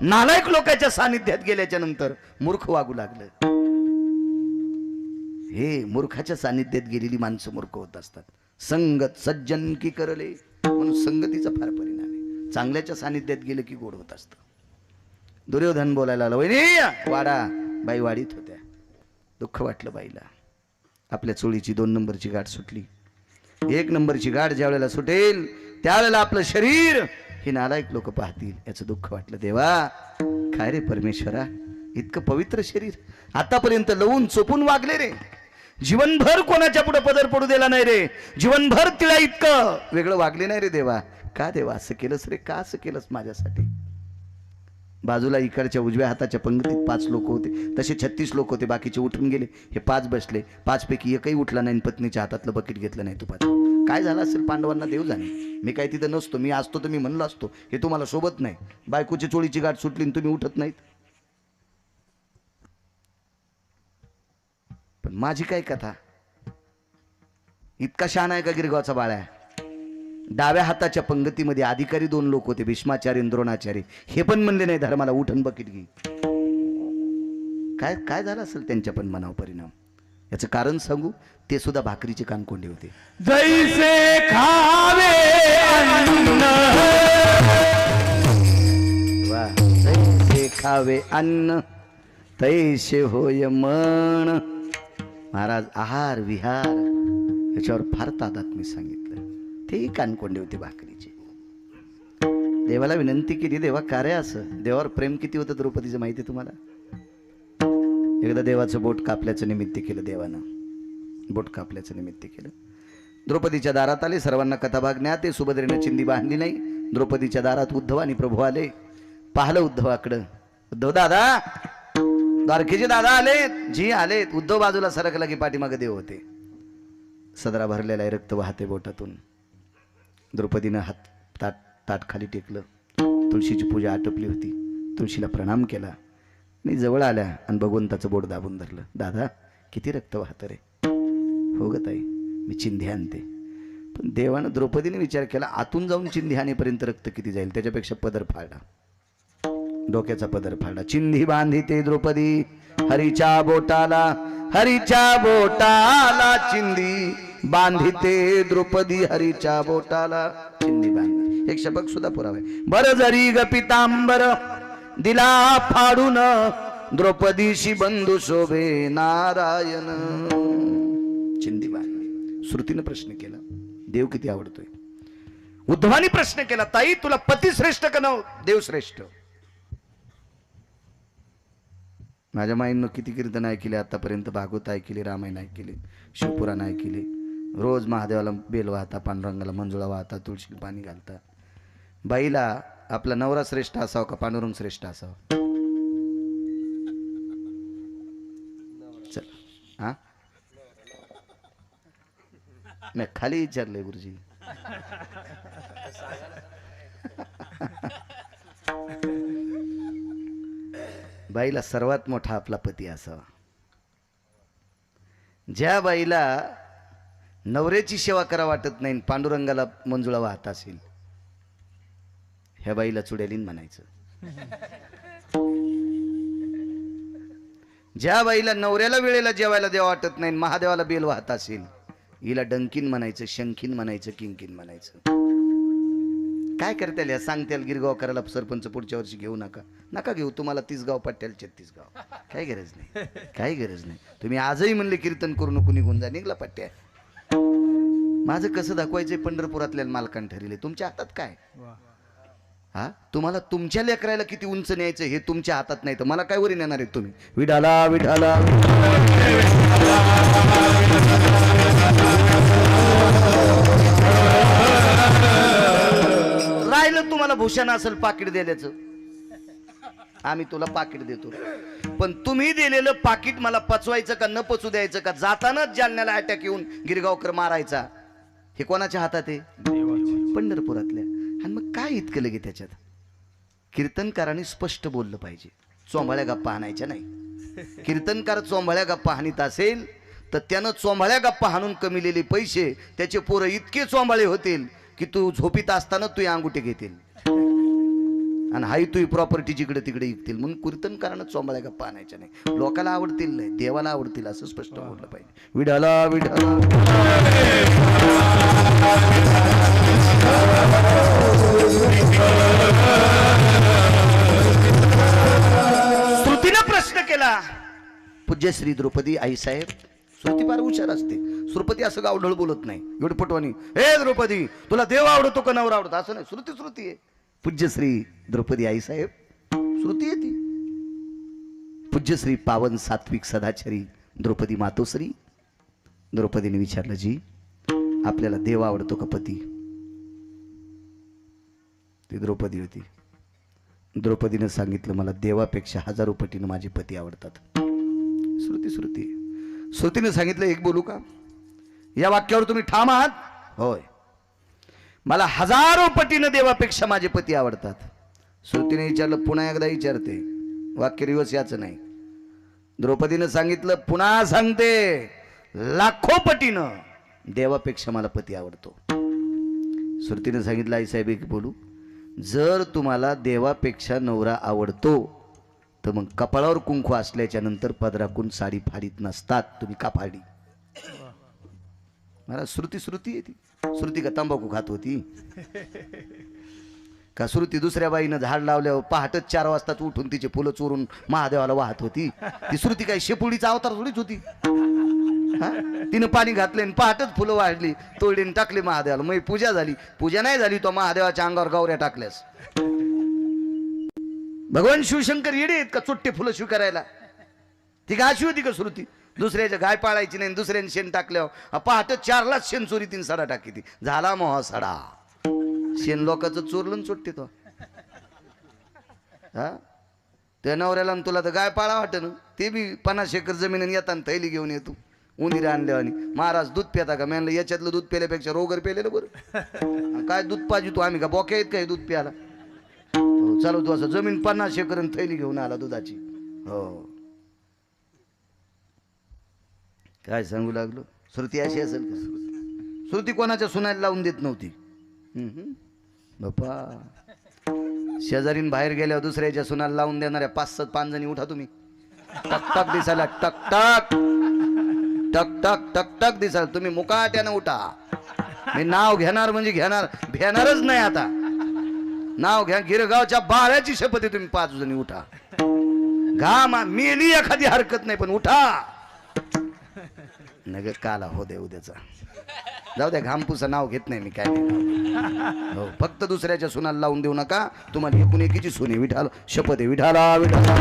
नालायक लोकांच्या सानिध्यात गेल्याच्या नंतर मूर्ख वागू लागलं. हे मूर्खाच्या सानिध्यात गेलेली माणसं मूर्ख होत असतात. संगत सज्जन की करले, म्हणून संगतीचा फार परिणाम आहे. चांगल्याच्या सानिध्यात गेलं की गोड होत असतं. दुर्योधन बोलायला आला, वहिनी वाडा. बाई वाडीत होत्या. दुःख वाटलं बाईला. आपल्या चोळीची 2 नंबरची गाठ सुटली. 1 नंबरची गाठ ज्या वेळेला सुटेल त्यावेळेला आपलं शरीर हे नालायक लोक पाहतील याचं दुःख वाटलं. देवा काय रे परमेश्वरा, इतकं पवित्र शरीर आतापर्यंत लवून चोपून वागले रे. जीवनभर कोणाच्या पुढे पदर पडू दिला नाही रे. जीवनभर तिला इतकं वेगळं वागले नाही रे देवा. का देवा असं केलंस रे? का असं केलंस माझ्यासाठी? बाजूला इकडच्या उजव्या हाताच्या पंक्तीत 5 लोक होते. तसे 36 लोक होते. बाकीचे उठून गेले. हे 5 बसले. 5 पैकी एकही उठला नाही. पत्नीच्या हातातलं बकेट घेतलं नाही तुपाचं. काय झालं असेल पांडवांना देव जाणे. मी काय तिथं नसतो. मी असतो तर मी म्हणलो असतो हे तुम्हाला सोबत नाही. बायकोची चोळीची गाठ सुटली आणि तुम्ही उठत नाहीत. पण माझी काय कथा? इतका शहाणा आहे का गिरगावचा बाळा? डाव्या हाताच्या पंगतीमध्ये अधिकारी 2 लोक होते, भीष्माचार्य आणि द्रोणाचार्य. हे पण म्हणले नाही धर्माला उठन बकेट घे. काय काय झालं असेल त्यांच्या पण मनावर परिणाम. याचं कारण सांगू? ते सुद्धा भाकरीचे कानकोंडे होते. जैसे खावे अन्न, वा. जैसे खावे अन्न तैसे होय मन. महाराज आहार विहार याच्यावर फार तादात मी सांगितलं. तेही कानकोंडे होते भाकरीचे. देवाला विनंती केली, देवा का रे असं? देवावर प्रेम किती होतं द्रौपदीचं माहिती आहे तुम्हाला? एकदा देवाचं बोट कापल्याचं निमित्त केलं. देवानं बोट कापल्याचं निमित्त केलं. द्रौपदीच्या दारात आले. सर्वांना कथाभाग ज्ञात आहे. सुभद्रेनं चिंदी बांधली नाही. द्रौपदीच्या दारात उद्धव आणि प्रभू आले. पाहिलं उद्धवाकडं. उद्धव दादा, द्वारकेचे दादा आलेत. जी आलेत. उद्धव बाजूला सरकला की पाठीमागे देव होते. सदरा भरलेला आहे, रक्त वाहते बोटातून. द्रौपदीनं हात ताट खाली टेकलं. तुळशीची पूजा आटपली होती. तुळशीला प्रणाम केला आणि जवळ आल्या आणि भगवंताचं बोट दाबून धरलं. दादा किती रक्त वाहतं रे? हो ग ताई, मी चिंधी आणते. पण देवानं द्रौपदीने विचार केला, आतून जाऊन चिंधी आणेपर्यंत रक्त किती जाईल, त्याच्यापेक्षा पदर फाडला. डोक्याचा पदर फाडला. चिंधी बांधिते द्रौपदी हरीच्या बोटाला. हरीच्या बोटाला चिंधी बांधिते द्रौपदी हरीच्या बोटाला. चिंधी बांधली. एक शबक सुद्धा पुरावा आहे. बर जरी ग पितांबर दिला फाडून द्रौपदीशी बंधू शोभे नारायण. चिंधी बांधली. श्रुतीनं प्रश्न केला, देव किती आवडतोय? उद्धवानी प्रश्न केला, ताई तुला पती श्रेष्ठ का नव देव श्रेष्ठ? माझ्या माईंनं किती कीर्तन ऐकले आतापर्यंत. भागवत ऐकले, रामायण ऐकले, शिवपुराण ऐकले. रोज महादेवाला बेल वाहता, पांडुरंगाला मंजुळा वाहता, तुळशीला पाणी घालता. बाईला आपला नवरा श्रेष्ठ असावा का पांडुरंग श्रेष्ठ असावा? चल हा, मी खाली विचारले गुरुजी. बाईला सर्वात मोठा आपला पती असावा. ज्या बाईला नवऱ्याची सेवा करा वाटत नाही, पांडुरंगाला मंजुळा वाहत असेल, ह्या बाईला चुडेलीन म्हणायचं. ज्या बाईला नवऱ्याला वेळेला जेवायला द्यावा वाटत नाही, महादेवाला बेल वाहत असेल, हिला डंकीन म्हणायचं, शंकीन म्हणायचं, किंकीन म्हणायचं. काय करताल या? सांगताल गिरगाव करायला सरपंच पुढच्या वर्षी घेऊ नका. नका घेऊ. तुम्हाला 30 गाव पट्ट्याला 36 गाव. काही गरज नाही, काही गरज नाही. तुम्ही आजही म्हणले कीर्तन करू नको, निघून जा, निघला पट्ट्या. माझं कसं दाखवायचंय पंढरपुरातल्या मालकान ठरले. तुमच्या हातात काय? हा, तुम्हाला तुमच्या लेकरायला किती उंच न्यायचं हे तुमच्या हातात नाही. तर मला काय वरी नेणार आहे तुम्ही? विठाला विठाला. राहिलं तुम्हाला भूषण असेल पाकिट दिल्याचं, आम्ही तुला पाकिट देतो. पण तुम्ही दिलेलं पाकिट मला पचवायचं का न पचू द्यायचं का? जातानाच जालन्याला अटॅक येऊन गिरगावकर मारायचा, हे कोणाच्या हातात आहे? पंढरपुरातल्या. आणि मग काय इतकं लगे त्याच्यात? कीर्तनकारांनी स्पष्ट बोललं पाहिजे, चोंबाळ्या गप्पा हाणायच्या नाही. कीर्तनकार चोंबाळ्या गप्पा हाणीत असेल तर त्यानं चोंबाळ्या गप्पा हाणून कमिलेले पैसे त्याचे पोरं इतके चोंबाळे होतील की तू झोपीत असताना तू अंगुठे घेतील आणि हाई तुही प्रॉपर्टी जिकडे तिकडे विकतील. मग कीर्तनकारानं चोंबाळ्या गप्पा आणायच्या नाही. लोकाला आवडतील नाही, देवाला आवडतील असं स्पष्ट बोललं पाहिजे. विठाला विठाला. श्रुतीनं प्रश्न केला, पूज्य श्री द्रौपदी आईसाहेब. श्रुती फार हुशार असते. श्रुपती असं गावढळ बोलत नाही, एवढपटवानी. हे द्रौपदी, तुला देव आवडतो का नवरा आवडतो असं नाही. श्रुती आहे. पूज्य श्री द्रौपदी आईसाहेब श्रुती येते. पूज्य श्री पावन सात्विक सदाचारी द्रौपदी मातोश्री. द्रौपदीने विचारलं, जी आपल्याला देव आवडतो का पती? ती द्रौपदी होती. द्रौपदीने सांगितलं, मला देवापेक्षा हजारो पटीनं माझे पती आवडतात. श्रुतीने सांगितलं, एक बोलू का? या वाक्यावर तुम्ही ठाम आहात? होय, मला हजारो पटीनं देवापेक्षा माझे पती आवडतात. श्रुतीने विचारलं, पुन्हा एकदा विचारते, वाक्य रिवर्स याचं नाही. द्रौपदीनं सांगितलं, पुन्हा सांगते, लाखो पटीनं देवापेक्षा मला पती आवडतो. श्रुतीने सांगितलं, आईसाहेब एक बोलू, जर तुम्हाला देवापेक्षा नवरा आवडतो तर मग कपाळावर कुंकू असल्याच्या नंतर पदराकून साडी फाडीत नसतात, तुम्ही का फाडली? मला श्रुती येते. श्रुती का तंबाखू खात होती का? श्रुती दुसऱ्या बाईनं झाड लावल्यावर पहाटच 4 वाजता उठून तिचे फुलं चोरून महादेवाला वाहत होती? ती श्रुती काय शेपुडीचा अवतार थोडीच होती? तिनं पाणी घातले आणि पहाटच फुलं वाढली, तोडीने टाकले महादेवाला. मग पूजा झाली? पूजा नाही झाली, तो महादेवाच्या अंगावर गौऱ्या टाकल्यास. भगवान शिवशंकर येडे आहेत का चोट्टे फुलं स्वीकारायला? ती का अशी होती का श्रुती? दुसऱ्याच्या गाय पाळायची नाही, दुसऱ्याने शेण टाकल्यावर पहाटे 4लाच शेण चोरी 3 सडा टाकी ती. झाला मोहा सडा. शेण लोकांचं चोरलं चोट्टे तो. हा, त्या नवऱ्याला तुला तर गाय पाळा वाटत ना, ते बी 50 एकर जमीन येताना थैली घेऊन येतो उंदीर आणल्यावानी. महाराज दूध पिता का? म्हणलं याच्यातलं दूध पेल्यापेक्षा रोगर पेलेलं बरं. काय दूध पाहिजे तू? आम्ही का बोक्या आहेत काय दूध प्यायला? चालू तू असं जमीन 50 एकर थैली घेऊन आला दुधाची. हो, काय सांगू लागलो? श्रुती अशी असेल का? श्रुती कोणाच्या सुनायला लावून देत नव्हती. बापा, शेजारीन बाहेर गेल्यावर दुसऱ्याच्या सुनाला लावून देणाऱ्या 5-7 जणी उठा तुम्ही. टक टक दिसायला, टक टक टक टक टक टक दिसाल तुम्ही. मुकाट्यानं उठा. मी नाव घेणार म्हणजे भेणारच नाही आता. नाव घ्या, गिरगावच्या बाळ्याची शपथ आहे. तुम्ही 5 जणी उठा. घाम मेली एखादी हरकत नाही, पण उठा. नग काला हो दे उद्याचा. जाऊ द्या, घामपूचं नाव घेत नाही मी, काय नाही. हो, फक्त दुसऱ्याच्या सुनाला लावून देऊ नका. तुम्हाला एकूण एकीची सुने विठाला शपथ आहे. विठाला विठाला.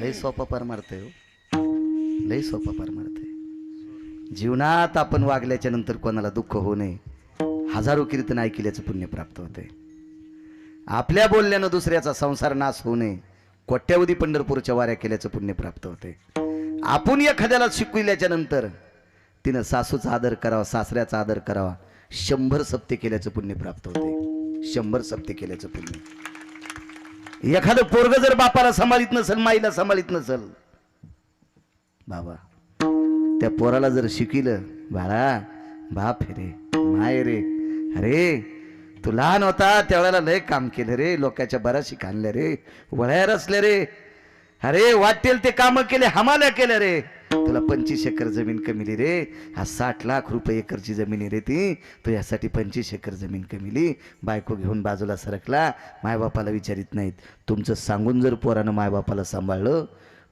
लय सोपा परमार्थ आहे हो, लय सोपा परमार्थ आहे. जीवनात आपण वागल्याच्या नंतर कोणाला दुःख होऊ नये. हजारो कीर्तन ऐकल्याचं पुण्य प्राप्त होते. आपल्या बोलल्यानं दुसऱ्याचा संसार नाश होऊ नये. कोट्यावधी पंढरपूरच्या वाऱ्या केल्याचं पुण्य प्राप्त होते. आपण एखाद्याला शिकविल्याच्या नंतर तिनं सासूचा आदर करावा, सासऱ्याचा आदर करावा. 100 सप्ते केल्याचं पुण्य प्राप्त होते. 100 सप्ते केल्याचं पुण्य. एखादं पोरग जर बापाला सांभाळीत नसेल, माईला सांभाळीत नसेल, बाबा त्या पोराला जर शिकविलं, बाळा बाप हे रे, माय रे, अरे तू लहान होता त्यावेळेला लय काम केलं रे, लोकांच्या बराशी खाणल्या रे, वळ्या रचल्या रे, अरे वाटेल ते काम केले, हमाल्या केल्या रे. तुला 25 एकर जमीन कमिली रे. हा 60 लाख रुपये एकरची जमीन आहे रे ती. तू यासाठी 25 एकर जमीन कमिली. बायको घेऊन बाजूला सरकला. मायबापाला विचारित नाहीत. तुमचं सांगून जर पोरानं मायबापाला सांभाळलं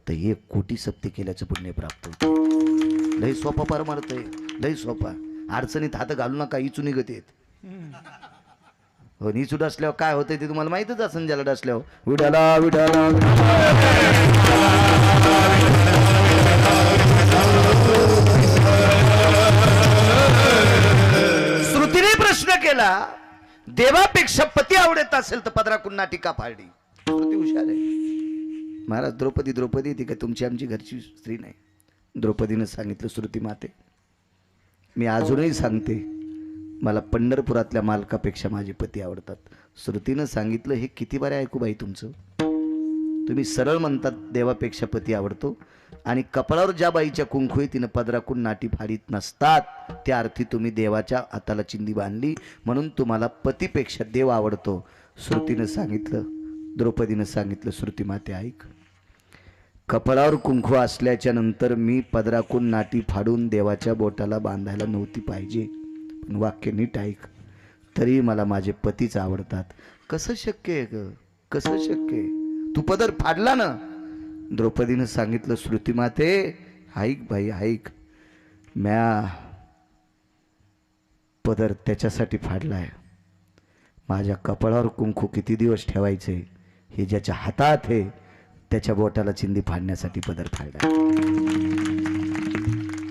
तर 1 कोटी सप्ते केल्याचं पुण्य प्राप्त होतं. लय सोपा परमार्थ आहे, लय सोपा. अडचणीत हात घालू नका, इचू निघत येत. हो, निचू डसल्यावर काय होतंय ते तुम्हाला माहितच असेल. ज्याला डसल्यावर विडाला विडाला. श्रुतीने प्रश्न केला, देवापेक्षा पती आवडत असेल तर पदराकून नाटिका फाडली. श्रुती हुशार आहे. महाराज, द्रौपदी ती काय तुमची आमची घरची स्त्री नाही. द्रौपदीनं सांगितलं, श्रुती माते मी अजूनही सांगते, मला पंढरपुरातल्या मालकापेक्षा माझे पती आवडतात. श्रुतीनं सांगितलं हे किती बरे ऐकू बाई तुमचं. तुम्ही सरळ म्हणतात देवापेक्षा पती आवडतो, आणि कपाळावर ज्या बाईच्या कुंकू आहे तिनं पदराकून नाटी फाडीत नसतात, त्या अर्थी तुम्ही देवाच्या हाताला चिंदी बांधली म्हणून तुम्हाला पतीपेक्षा देव आवडतो. श्रुतीनं सांगितलं, द्रौपदीनं सांगितलं, श्रुती माते ऐक, कपाळावर कुंकू असल्याच्या नंतर मी पदराकून नाटी फाडून देवाच्या बोटाला बांधायला नव्हती पाहिजे, पण वाक्य नीट ऐक, तरी मला माझे पतीच आवडतात. कसं शक्य आहे ग, कसं शक्य आहे? तू पदर फाडला ना. द्रौपदीनं सांगितलं, श्रुती माते ऐक बाई ऐक, म्या पदर त्याच्यासाठी फाडलाय, माझ्या कपाळावर कुंकू किती दिवस ठेवायचे हे ज्याच्या हातात आहे त्याच्या बोटाला चिंदी फाडण्यासाठी पदर फाडला.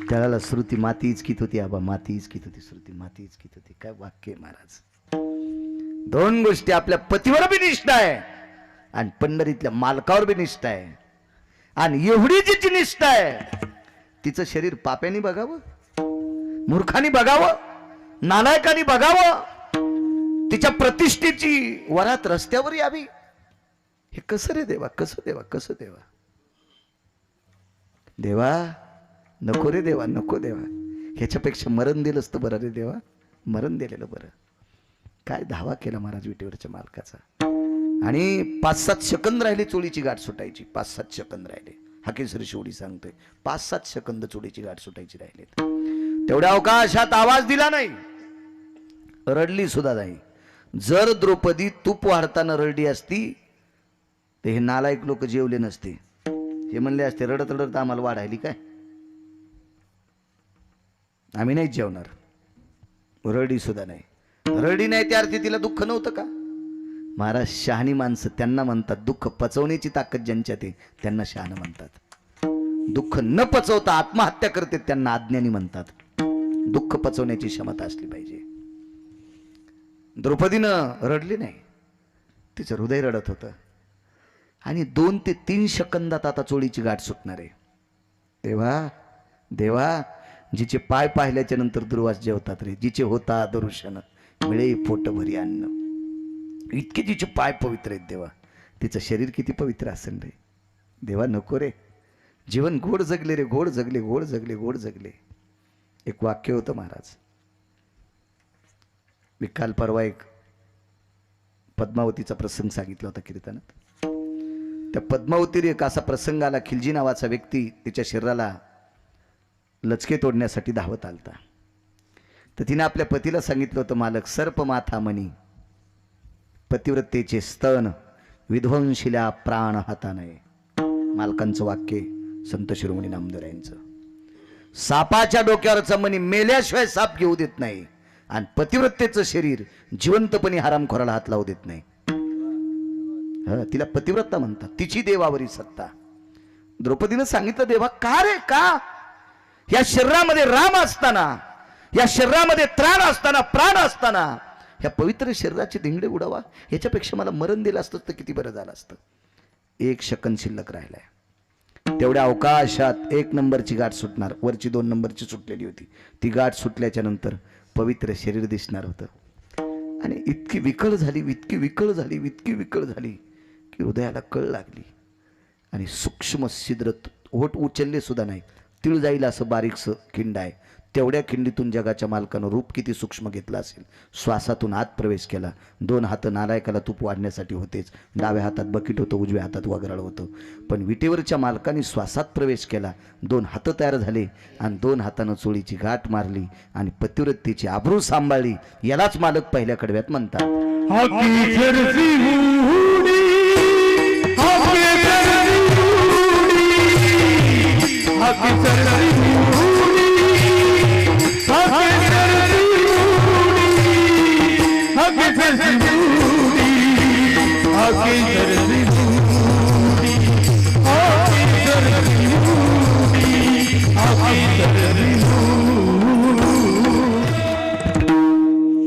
त्याला श्रुती माती इचकीत होती, आबा माती इचकीत होती, श्रुती माती इचकीत होती. काय वाक्य आहे महाराज. दोन गोष्टी, आपल्या पतीवर बी निष्ठा आहे आणि पंढरीतल्या मालकावर बी निष्ठा आहे. आणि एवढी जिची निष्ठा आहे तिचं शरीर पाप्यानी बघावं, मूर्खानी बघावं, नालायकानी बघावं, तिच्या प्रतिष्ठेची वरात रस्त्यावर यावी. हे कसं रे देवा, कसं देवा, कसं देवा. देवा नको रे देवा, नको देवा, ह्याच्यापेक्षा मरण दिलं असतं बरं रे देवा, मरण दिलेलं बरं. काय धावा केला महाराज विटेवरच्या मालकाचा. आणि 5-7 सेकंद राहिले चोळीची गाठ सुटायची, 5-7 सेकंद राहिले. हाकेश्वरी शेवडी सांगतोय 5-7 सेकंद चोळीची गाठ सुटायची राहिलेत. तेवढ्या अवकाशात आवाज दिला नाही, रडली सुद्धा नाही. जर द्रौपदी तूप वाढताना रडली असती तर हे नालायक लोक जेवले नसते. हे म्हणले असते रडत रडत आम्हाला वाढायली काय, आम्ही नाही जेवणार. रडी सुद्धा नाही, रडी नाही त्या अर्थी तिला दुःख नव्हतं का. महाराज शहाणी माणसं त्यांना म्हणतात, दुःख पचवण्याची ताकद ज्यांच्यात आहे त्यांना शहाणं म्हणतात. दुःख न पचवता आत्महत्या करते त्यांना अज्ञानी म्हणतात. दुःख पचवण्याची क्षमता असली पाहिजे. द्रौपदीनं रडली नाही, तिचं हृदय रडत होतं. आणि 2 ते 3 सेकंदात आता चोळीची गाठ सुटणार आहे. देवा देवा, जिचे पाय पाहिल्याच्या नंतर दुर्वास जेवतात रे, जिचे होता दरुशन मिळे पोट भरी अन्न. इतके जिचे पाय पवित्र आहेत देवा, तिचं शरीर किती पवित्र असेल रे देवा. नको रे, जीवन गोड जगले रे, गोड जगले, गोड जगले, गोड जगले. एक वाक्य होतं महाराज, मी काल परवा एक पद्मावतीचा प्रसंग सांगितला होता कीर्तनात. त्या पद्मावतीवर एक असा प्रसंग आला, खिलजी नावाचा व्यक्ती तिच्या शरीराला लचके तोडण्यासाठी धावत आलता. तर तिने आपल्या पतीला सांगितलं होतं, मालक सर्प माथा मनी पतिव्रतेचे स्तन विध्वंशिल्या प्राण हाताने. मालकांचं वाक्य संत शिरोमणी नामदेव यांचं. सापाच्या डोक्यावरचा मणी मेल्याशिवाय साप घेऊ देत नाही, आणि पतिव्रतेचं शरीर जिवंतपणे हरामखोराला हात लावू देत नाही. तिला पतिव्रता म्हणतात, तिची देवावरी सत्ता. द्रौपदीनं सांगितलं, देवा का रे का, या शरीरामध्ये राम असताना, या शरीरामध्ये त्राण असताना, प्राण असताना ह्या पवित्र शरीराचे धिंगडे उडावा, ह्याच्यापेक्षा मला मरण दिलं असतं तर किती बरं झालं असतं. 1 सेकंद शिल्लक राहिलाय. तेवढ्या अवकाशात 1 नंबरची गाठ सुटणार, वरची 2 नंबरची सुटलेली होती. ती गाठ सुटल्याच्या नंतर पवित्र शरीर दिसणार होतं. आणि इतकी विकळ झाली, इतकी विकळ झाली, इतकी विकळ झाली की हृदयाला कळ लागली. आणि सूक्ष्म छिद्र, ओठ उचलले सुद्धा नाही, तिळ जाईल असं बारीकसं खिंड आहे. तेवढ्या खिंडीतून जगाच्या मालकानं रूप किती सूक्ष्म घेतलं असेल. श्वासातून आत प्रवेश केला. 2 हात नालायकाला तूप वाढण्यासाठी होतेच, डाव्या हातात बकीट होतं, उजव्या हातात वगराळ होतं. पण विटेवरच्या मालकाने श्वासात प्रवेश केला, 2 हात तयार झाले आणि 2 हातानं चोळीची गाठ मारली आणि पतिव्रतेची आबरू सांभाळली. यालाच मालक पहिल्या कडव्यात म्हणतात.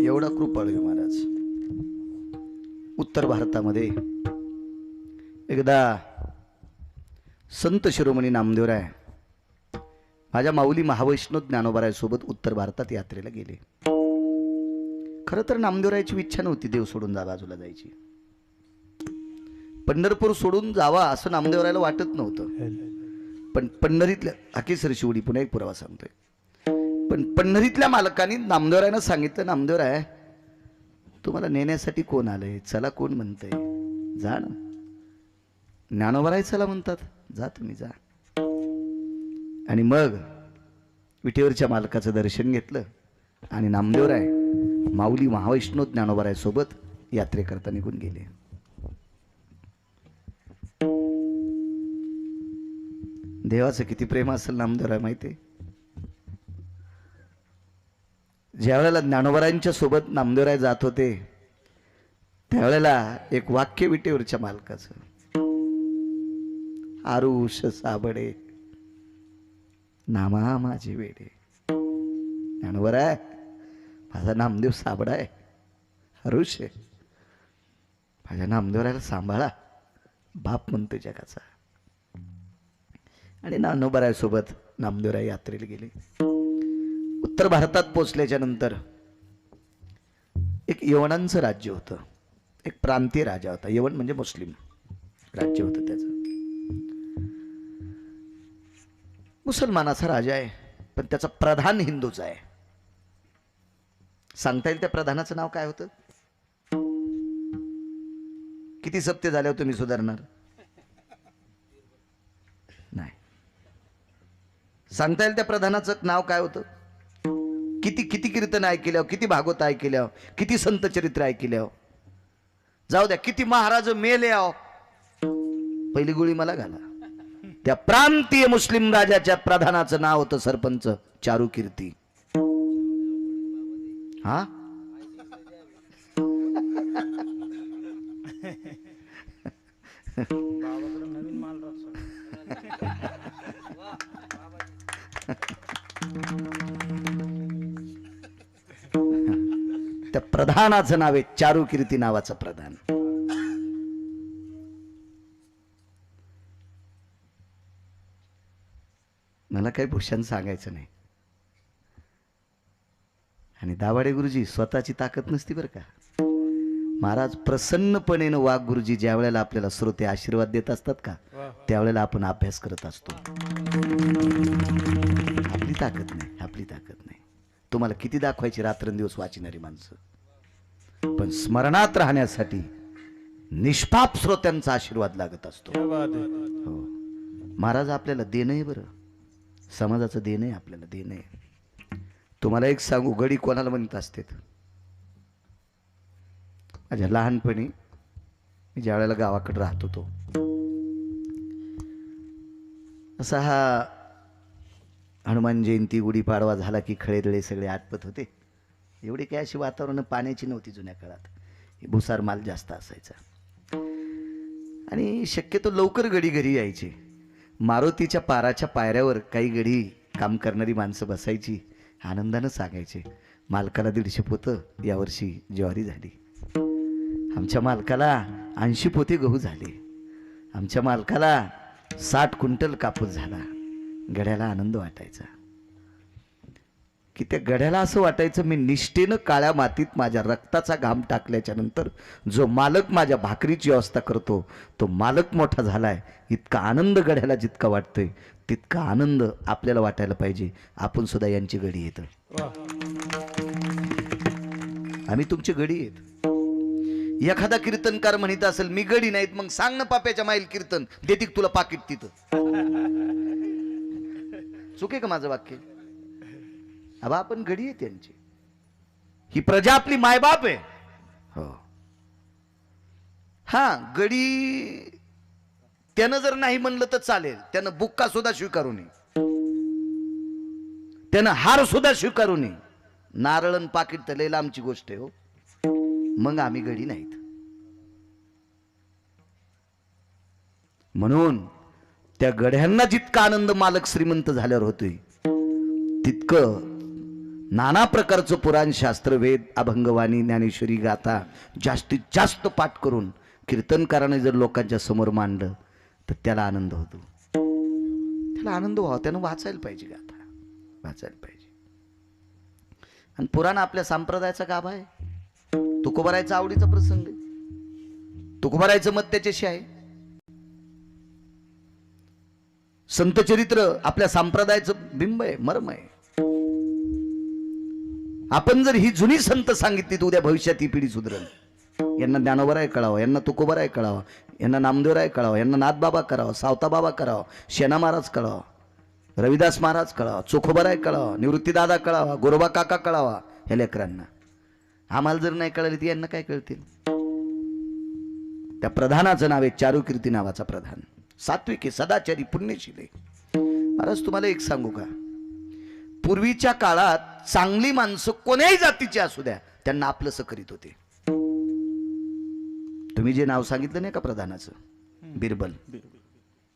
एवढा कृपाळू आहे महाराज. उत्तर भारतामध्ये एकदा संत शिरोमणी नामदेवराय माझ्या माऊली महावैष्णव ज्ञानोबारायसोबत उत्तर भारतात यात्रेला गेले. खरं तर नामदेवरायाची इच्छा नव्हती देव सोडून बाजूला जायची. पंढरपूर सोडून जावा असं नामदेवरायला वाटत नव्हतं. पण पंढरीतल्या अकेसर शिवडी पुन्हा एक पुरावा सांगतोय. पण पंढरीतल्या मालकांनी नामदेवरायनं सांगितलं, नामदेवराय तुम्हाला नेण्यासाठी कोण आलंय, चला कोण म्हणतंय, जा ना. ज्ञानोबाराय चला म्हणतात, जा तुम्ही जा. आणि मग विटेवरच्या मालकाचं दर्शन घेतलं आणि नामदेवराय माऊली महावैष्णव ज्ञानोबाराय सोबत यात्रेकरता निघून गेले. देवाचं किती प्रेम असेल नामदेवराय माहिती. ज्या वेळेला ज्ञानोबारायांच्या सोबत नामदेवराय जात होते त्यावेळेला एक वाक्य विटेवरच्या मालकाचं, आरुष साबडे नामा माझे वेडे. ज्ञानोबाराय माझा नामदेव साबडा आहे, हरुष आहे, माझ्या नामदेवरायला सांभाळा, बाप म्हणतो जगाचा. आणि ज्ञानोबारायसोबत नामदेवराय यात्रेला गेले. उत्तर भारतात पोचल्याच्या नंतर एक यवनांचं राज्य होतं, एक प्रांतीय राजा होता. यवन म्हणजे मुस्लिम राज्य होतं त्याचं. मुसलमानाचा राजा आहे पण त्याचा प्रधान हिंदूचा आहे. सांगता येईल त्या प्रधानाचं नाव काय होतं? किती सप्ते झाल्यावर तुम्ही सुधारणार नाही. सांगता येईल त्या प्रधानाचं नाव काय होतं? किती किती कीर्तन ऐकल्यावर, किती भागवत ऐकल्यावर, किती संत चरित्र ऐकल्यावर, जाऊ द्या किती महाराज मेले आहो, पहिली गोळी मला घाला. त्या प्रांतीय मुस्लिम राजाच्या प्रधानाचं नाव होतं सरपंच चारू कीर्ती. हा त्या प्रधानाचं नाव आहे चारू कीर्ती नावाचं प्रधान. मला काही भूषण सांगायचं नाही. आणि दाभाडे गुरुजी स्वतःची ताकद नसती बरं का. महाराज प्रसन्नपणे वाघ गुरुजी ज्या वेळेला आपल्याला श्रोते आशीर्वाद देत असतात का त्यावेळेला आपण अभ्यास करत असतो. आपली ताकद नाही, आपली ताकद नाही. तुम्हाला किती दाखवायची रात्रंदिवस वाचणारी माणसं, पण स्मरणात राहण्यासाठी निष्पाप श्रोत्यांचा आशीर्वाद लागत असतो. हो, महाराज आपल्याला देणं आहे बरं, समाजाचं देणं आहे, आपल्याला देणं आहे. तुम्हाला एक सांगू, गडी कोणाला म्हणत असते? माझ्या लहानपणी मी ज्या वेळेला गावाकडे राहत होतो असा हा हनुमान जयंती गुढीपाडवा झाला की खळेदळे सगळे आटपत होते. एवढी काय अशी वातावरण पाण्याची नव्हती जुन्या काळात, भुसार माल जास्त असायचा आणि शक्यतो लवकर गडी घरी यायचे. मारुतीच्या पाराच्या पायऱ्यावर काही गडी काम करणारी माणसं बसायची, आनंदानं सांगायचे मालकाला 150 पोतं यावर्षी ज्वारी झाली, आमच्या मालकाला 80 पोते गहू झाले, आमच्या मालकाला 60 क्विंटल कापूस झाला. गड्याला आनंद वाटायचा की त्या गड्याला असं वाटायचं मी निष्ठेनं काळ्या मातीत माझ्या रक्ताचा घाम टाकल्याच्या नंतर जो मालक माझ्या भाकरीची व्यवस्था करतो तो मालक मोठा झालाय. इतका आनंद गड्याला जितका वाटतोय तितका आनंद आपल्याला वाटायला पाहिजे. आपण सुद्धा यांची गडी येत, आम्ही तुमची गडी येत. एखादा कीर्तनकार म्हणत असेल मी गडी नाहीत, मग सांग ना पाप्याच्या माईल कीर्तन देतील तुला पाकिट तिथं. चुके का माझं वाक्य? अब आपण गडी आहे त्यांची, ही प्रजा आपली मायबाप आहे. हो, हा गडी त्यानं जर नाही म्हणलं तर चालेल, त्यानं बुक्का सुद्धा स्वीकारू नये, त्यानं हार सुद्धा स्वीकारू नये. नारळन पाकिट तर लय लांबची गोष्ट आहे हो, मग आम्ही गडी नाहीत. म्हणून त्या गड्यांना जितका आनंद मालक श्रीमंत झाल्यावर होतोय तितकं नाना प्रकारचं पुराण शास्त्र वेद अभंगवाणी ज्ञानेश्वरी गाथा जास्तीत जास्त पाठ करून कीर्तनकाराने जर लोकांच्या समोर मांडलं तर त्याला आनंद होतो. त्याला आनंद व्हावा, त्यानं वाचायला पाहिजे गाथा. वाचायला पाहिजे. आणि पुराण आपल्या संप्रदायाचा गाभा आहे. तुकोबारायचा आवडीचा प्रसंग आहे. तुकोबारायचं मत त्याच्याशी आहे. संत चरित्र आपल्या संप्रदायाचं बिंब आहे, मर्म आहे. आपण जर ही जुनी संत सांगितली तर उद्या भविष्यात ही पिढी सुधरेल. यांना ज्ञानोबराय कळावं, यांना तुकोबाराय कळावं, यांना नामदेवराय कळावं, यांना नाथबाबा करावं, सावता बाबा करावं, शेना महाराज कळावं, रविदास महाराज कळावा, चोखोबाराय कळावा, निवृत्तीदादा कळावा, गोरोबा काका कळावा. ह्या लेकरांना आम्हाला जर नाही कळले तर यांना काय कळतील. त्या प्रधानाचं नाव आहे चारुकीर्ती नावाचा प्रधान. सात्विक आहे, सदाचारी, पुण्यशील आहे. महाराज तुम्हाला एक सांगू का, पूर्वीच्या काळात चांगली माणसं कोण्याही जातीची असू द्या त्यांना आपलंसं करीत होते. तुम्ही जे नाव सांगितलं नाही का प्रधानाचं, बिरबल,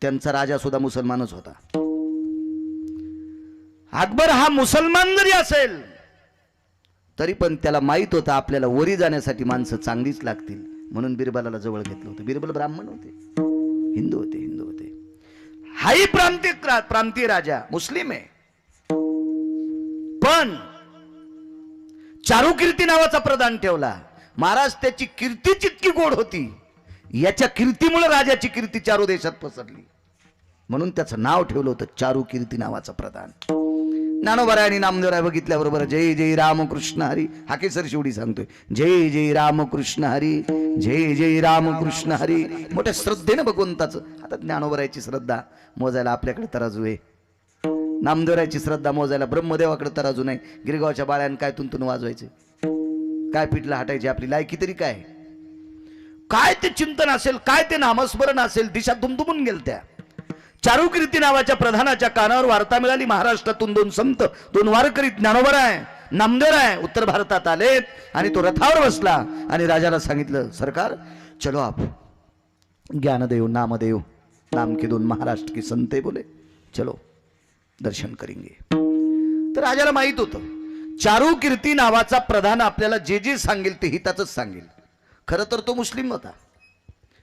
त्यांचा राजा सुद्धा मुसलमानच होता. अकबर हा मुसलमान जरी असेल तरी पण त्याला माहित होतं आपल्याला वरी जाण्यासाठी माणसं चांगलीच लागतील, म्हणून बिरबलाला जवळ घेतलं होतं. बिरबल ब्राह्मण होते, हिंदू होते. हाही प्रांतीय राजा मुस्लिम आहे, पण चारुकीर्ती नावाचा प्रधान ठेवला. महाराज त्याची कीर्तीच इतकी गोड होती, याच्या कीर्तीमुळे राजाची कीर्ती चारू देशात पसरली, म्हणून त्याचं नाव ठेवलं होतं चारुकीर्ती नावाचा प्रधान. ज्ञानोबाराय आणि नामदेवराय बघितल्याबरोबर जय जय रामकृष्ण हरी, हाकेसर शेवटी सांगतोय जय जय रामकृष्ण हरी, जय जय रामकृष्ण हरी. मोठ्या श्रद्धेनं भगवंताचं. आता ज्ञानोबारायची श्रद्धा मोजायला आपल्याकडे तराजू आहे, नामदेवरायची श्रद्धा मोजायला ब्रह्मदेवाकडे तराजू नाही. गिरगावच्या बाळ्यानं काय तुंतून वाजवायचे, काय पिठलं हटायची, आपली लायकी तरी काय, काय ते चिंतन असेल, काय ते नामस्मरण असेल, दिशा दुमदुमून गेलत्या. चारुकीर्ती नावाच्या प्रधानाच्या कानावर वार्ता मिळाली, महाराष्ट्रातून दोन संत, दोन वारकरी, ज्ञानोबाराय, नामदेवराय उत्तर भारतात आलेत. आणि तो रथावर बसला आणि राजाला सांगितलं, सरकार चलो आप ज्ञानदेव नामदेव नाम के दोन महाराष्ट्र के संत बोले, चलो दर्शन करेंगे. तर राजाला माहित होतं चारुकीर्ती नावाचा प्रधान आपल्याला जे जे सांगेल ते हिताचंच सांगेल. खरं तर तो मुस्लिम होता,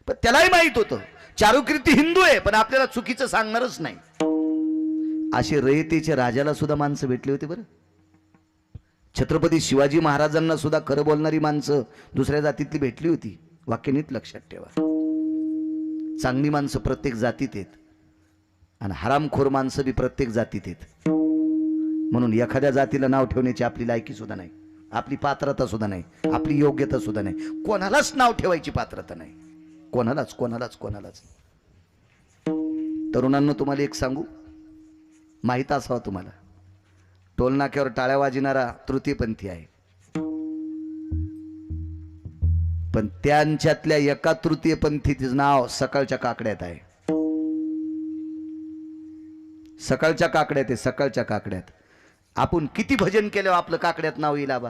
पण त्यालाही माहित होतं चारुकीर्ती हिंदू आहे, पण आपल्याला चुकीचं सांगणारच नाही. असे रयतेच्या राजाला सुद्धा माणसं भेटली होती बरं. छत्रपती शिवाजी महाराजांना सुद्धा खरं बोलणारी माणसं दुसऱ्या जातीतली भेटली होती. वाक्य नीट लक्षात ठेवा. चांगली माणसं प्रत्येक जातीत आहेत आणि हरामखोर माणसं बी प्रत्येक जातीत आहेत. म्हणून एखाद्या जातीला नाव ठेवण्याची आपली लायकी सुद्धा नाही, आपली पात्रता सुद्धा नाही, आपली योग्यता सुद्धा नाही. कोणालाच नाव ठेवायची पात्रता नाही, कोणालाच. तरुणांना तुम्हाला एक सांगू, माहित असावं तुम्हाला, टोलनाक्यावर टाळ्या वाजणारा तृतीयपंथी आहे, पण त्यांच्यातल्या एका तृतीयपंथीचं नाव सकाळच्या काकड्यात आहे. सकाळच्या काकड्यात आपण किती भजन केलं आपलं काकड्यात नाव येईल आबा.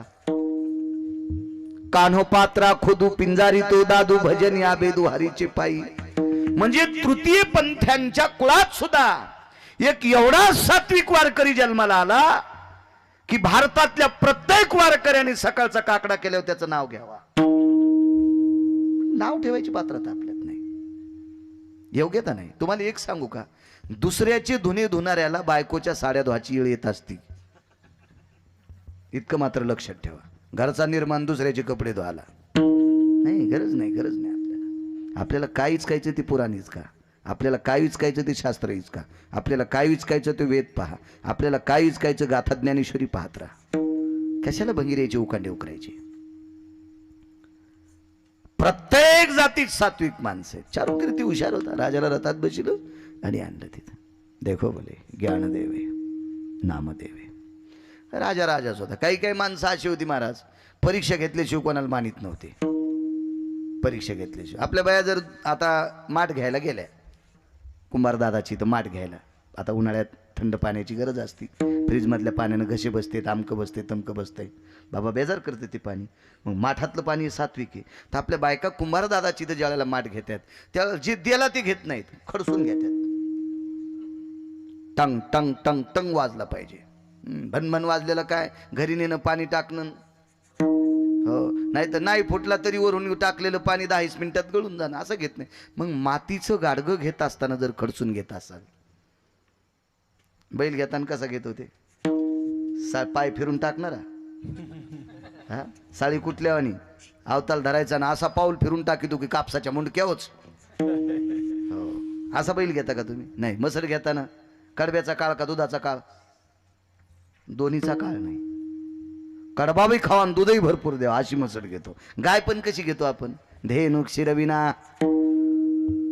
कान्हो पात्रा खुदू पिंजारी तो दादू भजन या बेदू हरीचे पायी. म्हणजे तृतीय पंथ्यांच्या कुळात सुद्धा एक एवढा सात्विक वारकरी जन्माला आला की भारतातल्या प्रत्येक वारकऱ्याने सकाळचा काकडा केल्यावर त्याचं नाव घ्यावा. नाव ठेवायची पात्रता आपल्यात नाही, योग्यता नाही. तुम्हाला एक सांगू का, दुसऱ्याचे धुणे धुणाऱ्याला बायकोच्या साड्या धुवायची वेळ येत असती, इतकं मात्र लक्षात ठेवा. घरचा निर्माण दुसऱ्याचे कपडे धुवायला नाही, गरज नाही आपल्याला काय इचकायचं ते पुराणीच का, आपल्याला काय इचकायचं ते शास्त्रीच का, आपल्याला काय इचकायचं ते वेद पहा, आपल्याला काय इचकायचं गाथा ज्ञानेश्वरी पाहत राहा. कशाला भंगिरायचे उकांडे उकरायचे. प्रत्येक जातीत सात्विक माणसं. चारुकीर्ती हुशार होता, राजाला रथात बसलं आणि आणलं तिथं. देखो बोले ज्ञानदेव आहे, नामदेव आहे. राजाच होता. काही माणसं अशी होती महाराज, परीक्षा घेतल्याशिवाय कोणाला मानित नव्हते. परीक्षा घेतल्याशिवाय आपल्या बाया जर आता माठ घ्यायला गेल्या कुंभारदादाची, तर माठ घ्यायला आता उन्हाळ्यात थंड पाण्याची गरज असते, फ्रीजमधल्या पाण्यानं घसे बसते, आमकं बसते, तमकं बसतंय, बाबा बेजार करते ते पाणी. मग माठातलं पाणी सात्विक आहे. तर आपल्या बायका कुंभारदादाची तर ज्यावेळेला माठ घेतात त्यावेळेला जे द्याला ते घेत नाहीत, खडसून घेतात. टंग टंग टंग टंग वाजला पाहिजे. भनभन वाजलेलं काय, घरी नेणं पाणी टाकणं, हो, नाही तर नाही फुटला तरी वरून टाकलेलं पाणी 10 मिनिटात गळून जाणं, असं घेत नाही. मग मातीचं गाडगं घेत असताना जर खडसून घेत असाल, बैल घेताना कसा घेत होते, पाय फिरून टाकणारा हा साळी कुठल्यावानी अवताल धरायचा ना असा पाऊल फिरून टाकी तू की कापसाच्या मुंडक्यावच हो असा बैल घेता का तुम्ही नाही मसर घेता ना कडब्याचा काळ का दुधाचा काळ दोन्हीचा काळ नाही कडबाबी खावा आणि दूधही भरपूर द्यावा अशी मसर घेतो गाय पण कशी घेतो आपण धेनुक शिरविना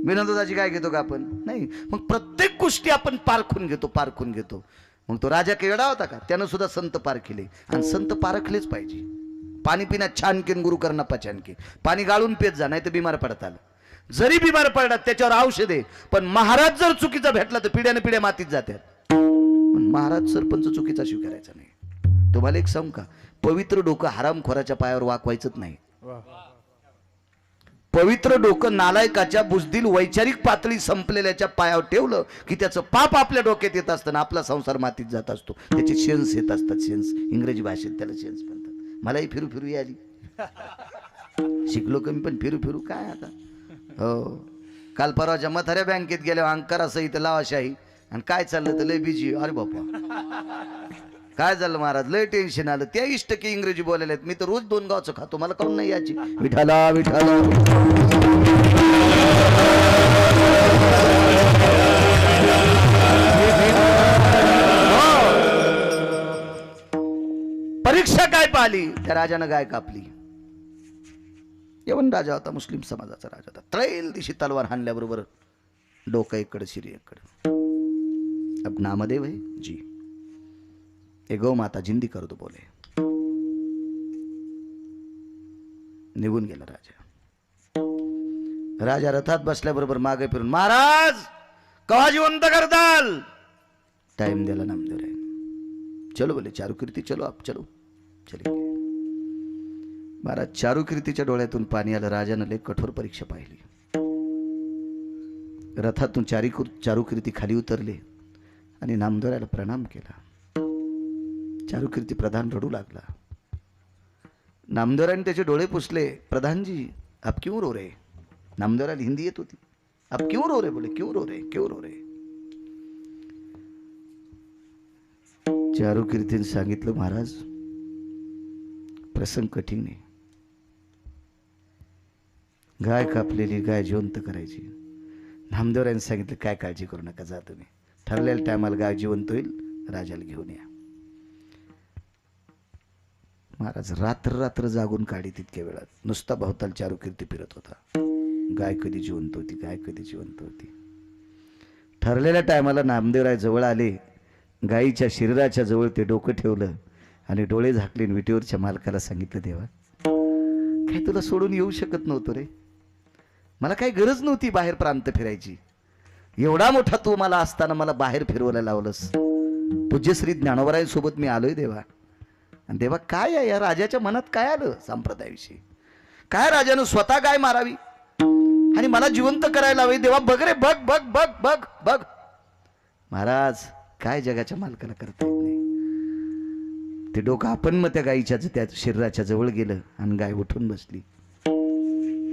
बिना दुधाची गाय घेतो का आपण नाही मग प्रत्येक गोष्टी आपण पारखून घेतो मग तो राजा केवढा होता का त्यानं सुद्धा संत पारखिले आणि संत पारखलेच पाहिजे पाणी पिण्यात छान केन गुरु करणं पचान के पाणी गाळून पेत जा नाही तर बिमार पडताल जरी बिमार पडतात त्याच्यावर औषध आहे पण महाराज जर चुकीचा भेटला तर पिढ्याने पिढ्या मातीत जातात पण महाराज सरपंच चुकीचा स्वीकारायचा नाही तुम्हाला एक सांगू का पवित्र डोकं हरामखोराच्या पायावर वाकवायचंच नाही पवित्र डोकं नालायकाच्या बुजदिल वैचारिक पातळी संपलेल्याच्या पायावर ठेवलं की त्याचं पाप आपल्या डोक्यात येत असताना आपला संसार मातीत जात असतो त्याचे सेन्स येत असतात सेन्स इंग्रजी भाषेत त्याला सेन्स म्हणतात मलाही फिरू आली शिकलो कमी पण फिरू काय आता हो काल परवाच्या म्हाताऱ्या बँकेत गेल्या अंकारासहित लावाशाही आणि काय चाललं तर लय बिजी अरे बापा काय झालं महाराज लय टेन्शन आलं 23% इंग्रजी बोलायला आहेत मी तर रोज 2 गावचं खातो मला काऊन नाही याची विठाला परीक्षा काय पाहिली त्या राजानं गाय कापली यवन राजा होता मुस्लिम समाजाचा राजा होता त्रैल दिशी तलवार हाणल्याबरोबर डोकं इकडं शिरी इकडं अब नामदेव है जी ए गौ माता जिंदी कर दो बोले निघून गेला राजा रथात बसल्याबरोबर मागे फिरून महाराज कवा जिवंत करताल टाइम दिला नामदेव राय चलो बोले चारुकीर्ती चलो आप चलो चले महाराज चारुकीर्तीच्या डोळ्यातून पाणी आलं राजानं लय कठोर परीक्षा पाहिली रथातून चारुकीर्ती खाली उतरले आणि नामदेवरायला प्रणाम केला चारुकीर्ती प्रधान रडू लागला नामदेवरायने त्याचे डोळे पुसले प्रधान जी आप क्यों रो रहे नामदेवरायला हिंदी येत होती आप क्यों रो रहे बोले क्यों रो रहे चारुकीर्तीने सांगितलं महाराज प्रसंग कठीण आहे गाय कापलेली गाय जिवंत करायची नामदेवरायने सांगितलं काय काळजी करू नका जा तुम्ही ठरलेल्या टायमाला गाय जिवंत होईल राजाला घेऊन या महाराज रात्र जागून काढी तितक्या वेळात नुसता भवताल चारुकीर्ती फिरत होता गाय कधी जिवंत होती ठरलेल्या टायमाला नामदेवराय जवळ आले गायीच्या शरीराच्या जवळ ते डोकं ठेवलं आणि डोळे झाकले विटेवरच्या मालकाला सांगितलं देवा काय तुला सोडून येऊ शकत नव्हतो रे मला काही गरज नव्हती बाहेर प्रांत फिरायची एवढा मोठा तू मला असताना मला बाहेर फिरवायला लावलंस पूज्यश्री ज्ञानोबरायांसोबत मी आलोय देवा आणि देवा काय आहे या राजाच्या मनात काय आलं संप्रदायाविषयी काय राजानं स्वतः गाय मारावी आणि मला जिवंत करायला हवी देवा बघ रे बघ महाराज काय जगाच्या मालकाला करता येत नाही ते डोकं आपण मग त्या गायीच्या त्या शरीराच्या जवळ गेलं आणि गाय उठून बसली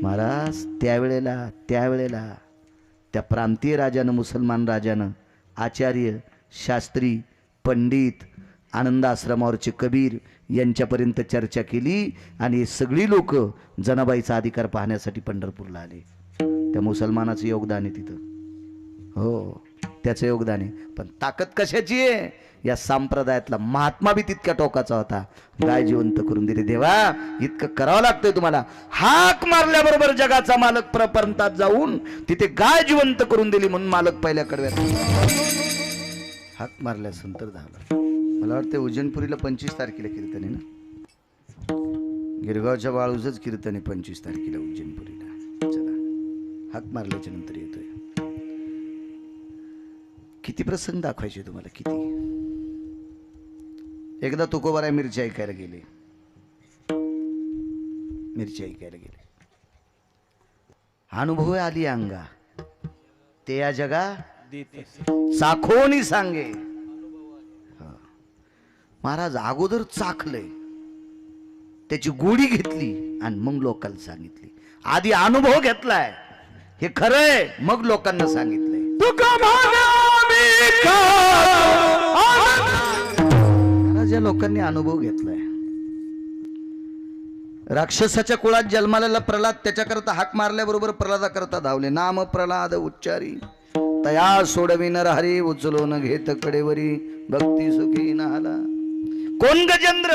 महाराज त्यावेळेला त्या प्रांतीय राजानं मुसलमान राजानं आचार्य शास्त्री पंडित आनंद आश्रमावरचे कबीर यांच्यापर्यंत चर्चा केली आणि हे सगळी लोक जनाबाईचा अधिकार पाहण्यासाठी पंढरपूरला आले त्या मुसलमानाचं योगदान आहे तिथं हो त्याचं योगदान आहे पण ताकद कशाची आहे या संप्रदायातला महात्मा बी तितक्या टोकाचा होता गाय जिवंत करून दिली देवा इतकं करावं लागतंय तुम्हाला हाक मारल्याबरोबर जगाचा मालक प्रपंचात जाऊन तिथे गाय जिवंत करून दिली म्हणून मालक पहिल्या कडव्यात हाक मारल्या संतर झाला मला वाटतं उज्जैनपुरीला 25 तारखेला कीर्तन आहे ना गिरगावच्या बाळूचंच कीर्तन आहे 25 तारखेला उज्जैनपुरीला चला हाक मारल्याच्या नंतर येतोय किती प्रसंग दाखवायचे तुम्हाला किती एकदा तुकोबाराय मिरची ऐकायला गेले अनुभव आली अंगा ते या जगा चाखोनी सांगे महाराज अगोदर चाखलंय त्याची गोडी घेतली आणि मग लोकांना सांगितली आधी अनुभव घेतलाय हे खरंय मग लोकांना सांगितलंय महाराज ज्या लोकांनी अनुभव घेतलाय, राक्षसाच्या कुळात जन्मालेला प्रल्हाद त्याच्याकरता हाक मारल्याबरोबर प्रल्हादाकरता धावले. नाम प्रल्हाद उच्चारी तया सोडविन हरी, उचलो न घेत कडेवरी भक्ती सुखी नाला. कोण गजेंद्र?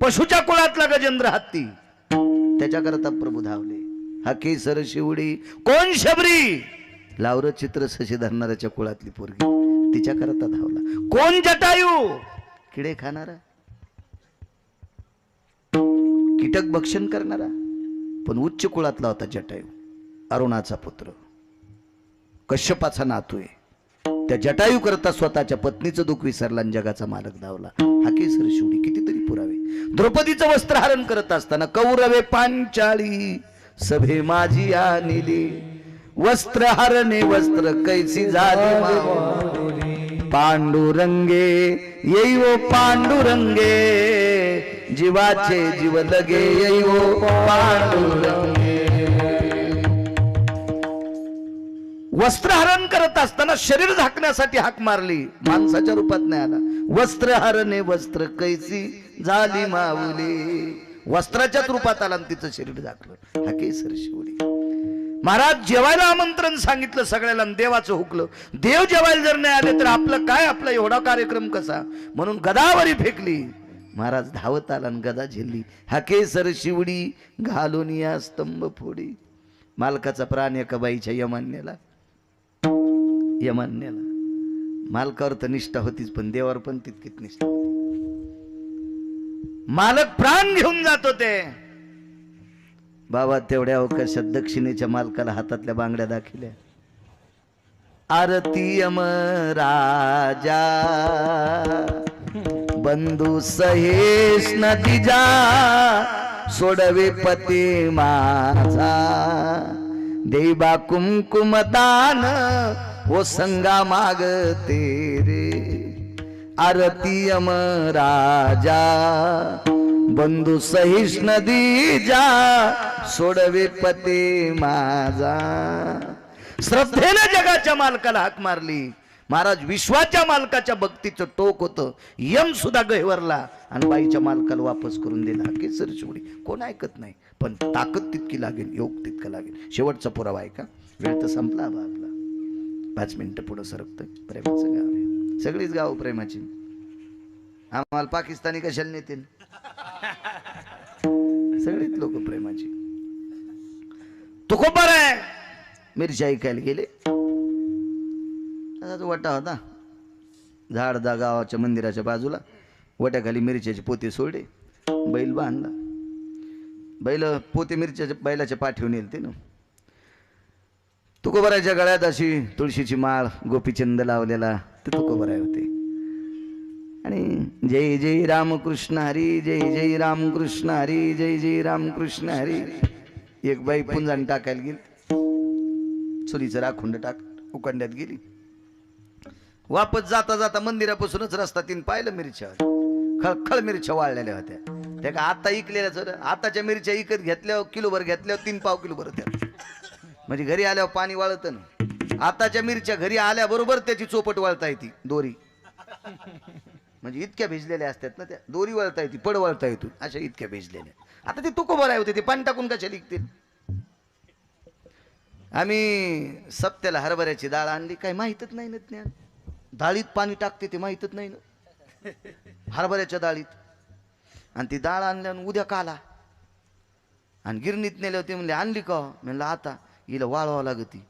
पशुच्या कुळातला गजेंद्र हत्ती, त्याच्याकरता प्रभू धावले. हा केसर शिवडी. कोण शबरी? लावर चित्र शशी धरणाऱ्याच्या कुळातली पोरगी, तिच्याकरता धावला. कोण जटायू? किडे खाणारा, कीटक भक्षण करणारा, पण उच्च कुळातला होता जटायू. अरुणाचा पुत्र, कश्यपाचा नातू आहे. त्या जटायू करता स्वतःच्या पत्नीचं दुःख विसरला आणि जगाचा मालक धावला. हा केसर शिवडी. कितीतरी पुरावे. द्रौपदीचं वस्त्रहरण करत असताना कौरवे पांचाळी सभे माझी आणली, वस्त्रहरणे वस्त्र कैसी झाली माऊली. पांडुरंगे येई ओ पांडुरंगे, जीवाचे जीव लगे येई ओ पांडुरंगे. वस्त्रहरण करत असताना शरीर झाकण्यासाठी हाक मारली, माणसाच्या रूपात नाही आला. वस्त्रहरणे वस्त्र कैसी झाली माऊली. वस्त्राच्याच रूपात आला आणि तिचं शरीर झाकलं. हा केसर शिवडी. महाराज जेवायला आमंत्रण सांगितलं सगळ्याला, देवाचं हुकलं. देव जेवायला जर नाही आले तर आपलं काय, आपला एवढा कार्यक्रम कसा? म्हणून गदावरी फेकली. महाराज धावत आला आणि गदा झेलली. हा केसर शिवडी घालून या स्तंभ फोडी. मालकाचा प्राण एका बाईच्या यमान्याला. मालकावर तर निष्ठा होतीच, पण देवावर पण तितकीच निष्ठा होती. मालक प्राण घेऊन जात होते. बाबा तेवढ्या अवकाशात दक्षिणेच्या मालकाला हातातल्या बांगड्या दाखिल्या. आरती यम राजा बंधू सहेश नदीजा, सोडवे पती माझा देबा कुमकुमदान, वो संगा मागते रे. आरती यम राजा बंधू सहिष्ण नदीजा, सोडवे पते माझा. श्रद्धेने जगाच्या मालकाला हाक मारली. महाराज विश्वाच्या मालकाच्या भक्तीचं टोक होतं. यम सुद्धा गहिवरला आणि बाईच्या मालकाला वापस करून दिला. केसर शिवडी. कोण ऐकत नाही, पण ताकद तितकी लागेल, योग तितका लागेल. शेवटचा पुरावा आहे का? वेळ तर संपला आपला. 5 मिनिटं पुढं सरकतोय. प्रेमाचं गाव आहे, सगळीच गाव प्रेमाची. आम्हाला पाकिस्तानी कशाला नेतील? सगळीच लोक प्रेमाची. तुकोबार आहे. मिरच्या ऐकायला गेले. वटा होता झाड दा गावाच्या मंदिराच्या बाजूला. वट्याखाली मिरच्याचे पोते सोडले. बैल बांधला. बैल पोते मिरच्याच्या बैलाच्या पाठीवर नेलते ना. तुकोबाराच्या गळ्यात अशी तुळशीची माळ, गोपीचंद लावलेला ते तुकोबाराय होते. आणि जय जय रामकृष्ण हरी, जय जय रामकृष्ण हरी, जय जय रामकृष्ण हरी. एक बाई पुंजाने टाकायला गेली. चुलीचं राखुंड टाक उकंड्यात गेली. वापस जाता जाता मंदिरापासूनच रस्ता तीन पाहिलं मिरच्या. खळखळ मिरच्या वाळलेल्या होत्या. त्या का आता इकलेल्या, आताच्या मिरच्या इकत घेतल्यावर किलोभर घेतल्यावर 3 पाव किलो भर होत्या. म्हणजे घरी आल्यावर पाणी वाळत ना. आताच्या मिरच्या घरी आल्याबरोबर त्याची चोपट वाळता येते, दोरी. म्हणजे इतक्या भिजलेल्या असतात ना त्या. दोरी वळता येते, पड वळता येतो, अशा इतक्या भिजलेल्या. आता ते तुकोबाराय होते, ते पाणी टाकून कशा लिखतील. आम्ही सप्त्याला हरभऱ्याची डाळ आणली. काय माहीतच नाही ना ज्ञान. डाळीत पाणी टाकते ते माहीतच नाही ना, हरभऱ्याच्या डाळीत. आणि ती डाळ आणल्यानं उद्या काला. आणि गिरणीत नेल्यावर ते म्हणले आणली का? म्हणलं आता हिला वाळवावं लागती.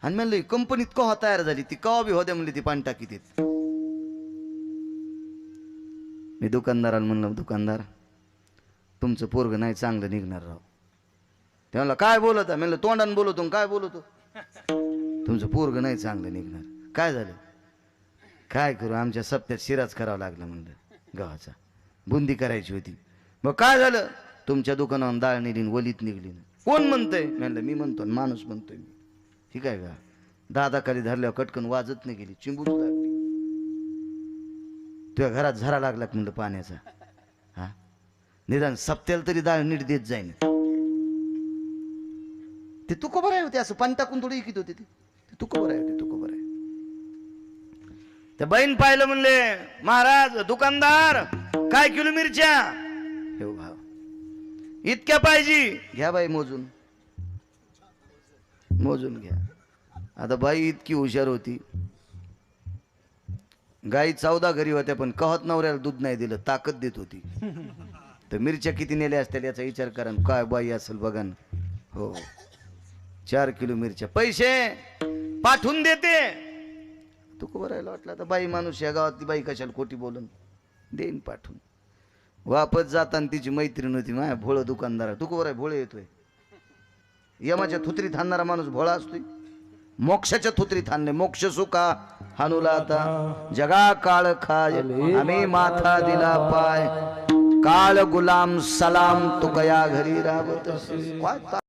आणि म्हणलं कंपनीत कवा तयार झाली ती, कवा बी होत्या म्हणली ती पाणी टाकी देत. मी दुकानदाराला म्हणलं, दुकानदार तुमचं पोरग नाही चांगलं निघणार राव. ते म्हणलं काय बोलत आहे? म्हणलं तोंडानं बोलतो. काय बोलतो? तुमचं पोरग नाही चांगलं निघणार. काय झालं? काय करू, आमच्या सप्त्यात शिराच करावं लागलं म्हणलं गव्हाचा. बुंदी करायची होती. मग काय झालं? तुमच्या दुकानावर डाळ नेली, वलीत निघली. कोण म्हणतंय? म्हणलं मी म्हणतो, माणूस म्हणतोय मी. ठीक आहे का? दादाखाली धरल्यावर कटकन वाजत नाही गेली, चिंबूच लागली. तुझ्या घरात झरा लागला म्हणलं पाण्याचा. हा निदान सप्त्याला तरी डाळ नीट देत जाईन. ते तुकोबाराय होते. असं पाणी टाकून थोडी इकित होते ते तुकोबाराय होते. तुकोबाराय. त्या बाईन पाहिलं म्हणले, महाराज दुकानदार काय किलो मिरच्या? हे भाव इतक्या पाहिजे. घ्या बाई मोजून, मोजून घ्या. आता बाई इतकी हुशार होती, गाई 14 घरी होत्या पण कहत नवऱ्याला दूध नाही दिलं, ताकद देत होती. तर मिरच्या किती नेल्या असतील याचा विचार करा. काय बाई असेल बघा ना. हो 4 किलो मिरच्या. पैसे पाठवून देते. तू करायला वाटलं आता बाई माणूस, या गावातली बाई कशाला खोटी बोलून देईन पाठवून. वापस जाताना तिची मैत्रीण होती माया, भोळ दुकानदार. तू आहे भोळे येतोय. यमाच्या थुत्रीत हाणणारा माणूस भोळा असतोय, मोक्षाच्या थुत्रीत हाणले. मोक्ष सुखा हानुला आता जगा काळ खाय, आम्ही माथा दिला पाय, काळ गुलाम सलाम तू कया घरी राबत.